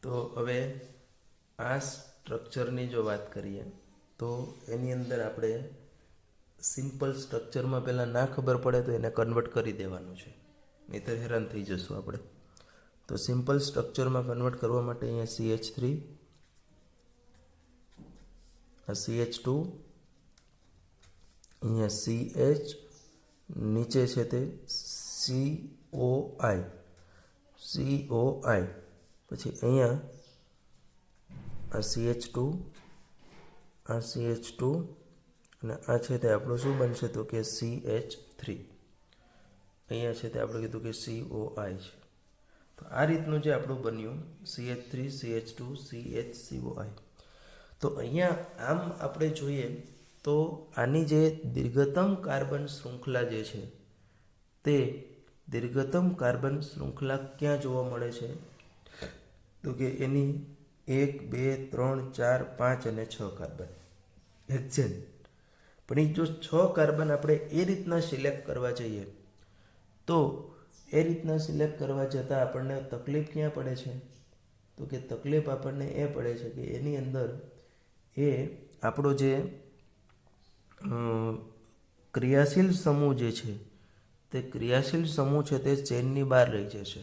તો હવે આ સ્ટ્રક્ચરની જો વાત કરીએ તો એની અંદર આપણે સિમ્પલ સ્ટ્રક્ચરમાં પહેલાં ના ખબર પડે તો એને કન્વર્ટ કરી દેવાનું છે, નહીંતર હેરાન થઈ જશું આપણે. તો સિમ્પલ સ્ટ્રક્ચરમાં કન્વર્ટ કરવા માટે અહીંયા CH3, આ CH2, અહીંયા CH, નીચે છે તે COI, પછી અહીંયા આ CH2, આ CH2, અને આ છે તે આપણું શું બનશે તો કે CH3. અહીંયા છે તે આપણે કીધું કે COI છે. તો આ રીતનું જે આપણું બન્યું CH3, CH2, CHCOI. તો અહીંયા આમ આપણે જોઈએ તો આની જે દીર્ઘતમ કાર્બન શૃંખલા જે છે તે દીર્ઘતમ કાર્બન શૃંખલા ક્યાં જોવા મળે છે તો કે એની 1, 2, 3, 4, 5 અને 6 કાર્બન હેક્સેન. પણ એ જો 6 કાર્બન આપણે એ રીતના સિલેક્ટ કરવા જઈએ તો એ રીતના સિલેક્ટ કરવા જતાં આપણને તકલીફ ક્યાં પડે છે તો કે તકલીફ આપણને એ પડે છે કે એની અંદર એ આપણો જે ક્રિયાશીલ સમૂહ જે છે તે ક્રિયાશીલ સમૂહ છે તે ચેનની બહાર રહી જશે.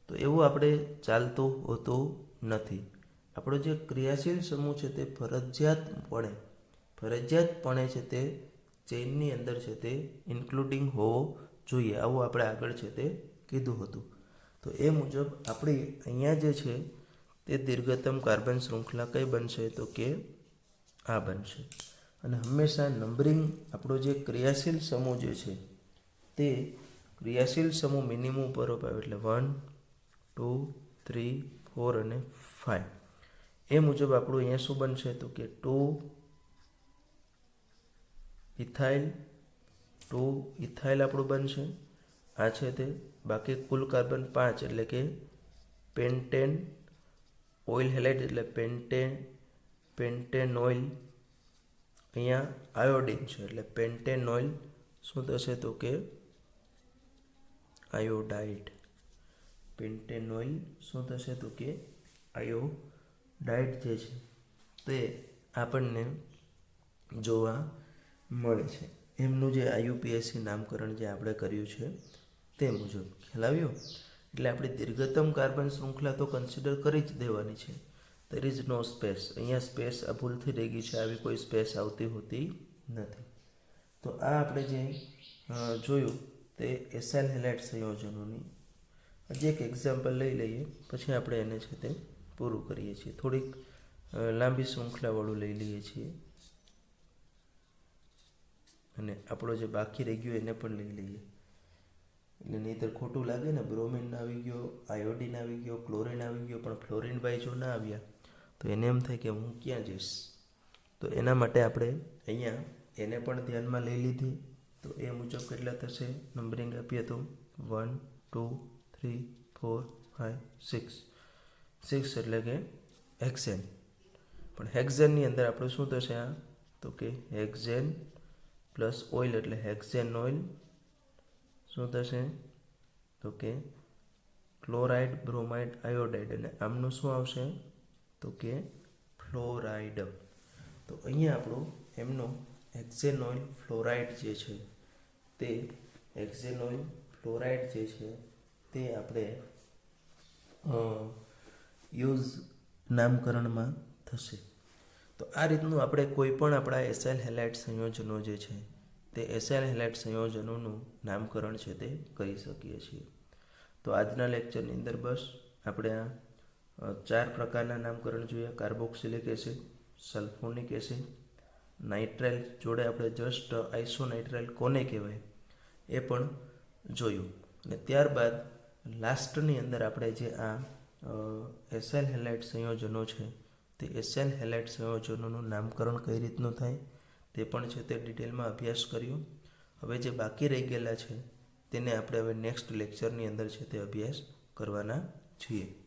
તો એવું આપણે ચાલતું હોતું નથી. આપણો જે ક્રિયાશીલ સમૂહ છે તે ફરજિયાતપણે છે તે ચેઇનની અંદર છે તે ઇન્ક્લુડિંગ હોવો જોઈએ. આવું આપણે આગળ છે તે કીધું હતું. તો એ મુજબ આપણી અહીંયા જે છે તે દીર્ઘતમ કાર્બન શૃંખલા કઈ બનશે તો કે આ બનશે. અને હંમેશા નંબરિંગ આપણો જે ક્રિયાશીલ સમૂહ જે છે તે ક્રિયાશીલ સમૂહ મિનિમમ ઉપર આવે એટલે 1, 2, 3, 4 અને 5. એ મુજબ આપણું અહીંયા શું બનશે તો કે 2 ઇથાઇલ આપણું બનશે. આ છે તે બાકી કુલ કાર્બન 5 એટલે કે પેન્ટેન ઓઇલ હેલાઇડ એટલે પેન્ટેનોઇલ. અહીંયા આયોડિન છે એટલે પેન્ટેનોઇલ શું થશે તો કે આયોડાઇડ. પેન્ટેનોઇલ શું થશે તો કે આયોડાઇડ જે છે તે આપણને જોવા મળે છે. એમનું જે IUPAC નામકરણ જે આપણે કર્યું છે તે મુજબ ખ્યાલ આવ્યો. એટલે આપણે દીર્ઘતમ કાર્બન શૃંખલા તો કન્સિડર કરી જ દેવાની છે. There is no space. અહીંયા સ્પેસ આ ભૂલથી રહી ગઈ છે, આવી કોઈ સ્પેસ આવતી હોતી નથી. તો આ આપણે જે જોયું તે એસાઇલ હેલાઇડ સંયોજનોની હજી એક એક્ઝામ્પલ લઈ લઈએ, પછી આપણે એને છે તે પૂરું કરીએ છીએ. થોડીક લાંબી શૃંખલાવાળું લઈ લઈએ છીએ અને આપણો જે બાકી રહી ગયો એને પણ લઈ લઈએ. એટલે નહીંતર ખોટું લાગે ને, બ્રોમિન આવી ગયો, આયોડિન આવી ગયો, ક્લોરિન આવી ગયો, પણ ફ્લોરિન ભાઈ જો ના આવ્યા તો એને એમ થાય કે હું ક્યાં જઈશ. તો એના માટે આપણે અહીંયા એને પણ ધ્યાનમાં લઈ લીધી. તો એ મુજબ કેટલા થશે નંબરિંગ આપીએ તો 1, 2, 3, 4, 5, 6 એટલે કે હેક્સેન. પણ હેક્સેનની અંદર આપણું શું થશે આ તો કે હેક્સેન પ્લસ ઓઇલ એટલે હેક્સેન ઓઇલ શું થશે તો કે ક્લોરાઇડ, બ્રોમાઇડ, આયોડાઇડ, અને આમનું શું આવશે તો કે ફ્લોરાઇડ. તો અહીંયા આપણું એમનો હેક્સેનોઇલ ફ્લોરાઇડ જે છે તે હેક્સેનોઇલ ફ્લોરાઇડ જે છે તે આપણે યુઝ નામકરણમાં થશે. તો આ રીતનું આપણે કોઈ પણ આપણા એસાઇલ હેલાઇડ સંયોજનો જે છે તે એસાઇલ હેલાઇડ સંયોજનોનું નામકરણ છે તે કરી શકીએ છીએ. તો આજના લેક્ચરની અંદર બસ આપણે આ 4 પ્રકારના નામકરણ જોયા: carboxylic acid, sulphonic acid, nitrile જોડે આપણે જસ્ટ આઇસોનાઇટ્રાઇલ કોને કહેવાય એ પણ જોયું. અને ત્યારબાદ લાસ્ટની અંદર આપણે જે આ એસેલ હેલાઇડ સંયોજનો છે તે એસેલ હેલાઇડ સંયોજનોનું નામકરણ કઈ રીતનું થાય તે પણ છે તે ડિટેલમાં અભ્યાસ કર્યો. હવે જે બાકી રહી ગયેલા છે તેને આપણે હવે નેક્સ્ટ લેક્ચરની અંદર છે તે અભ્યાસ કરવાના છીએ.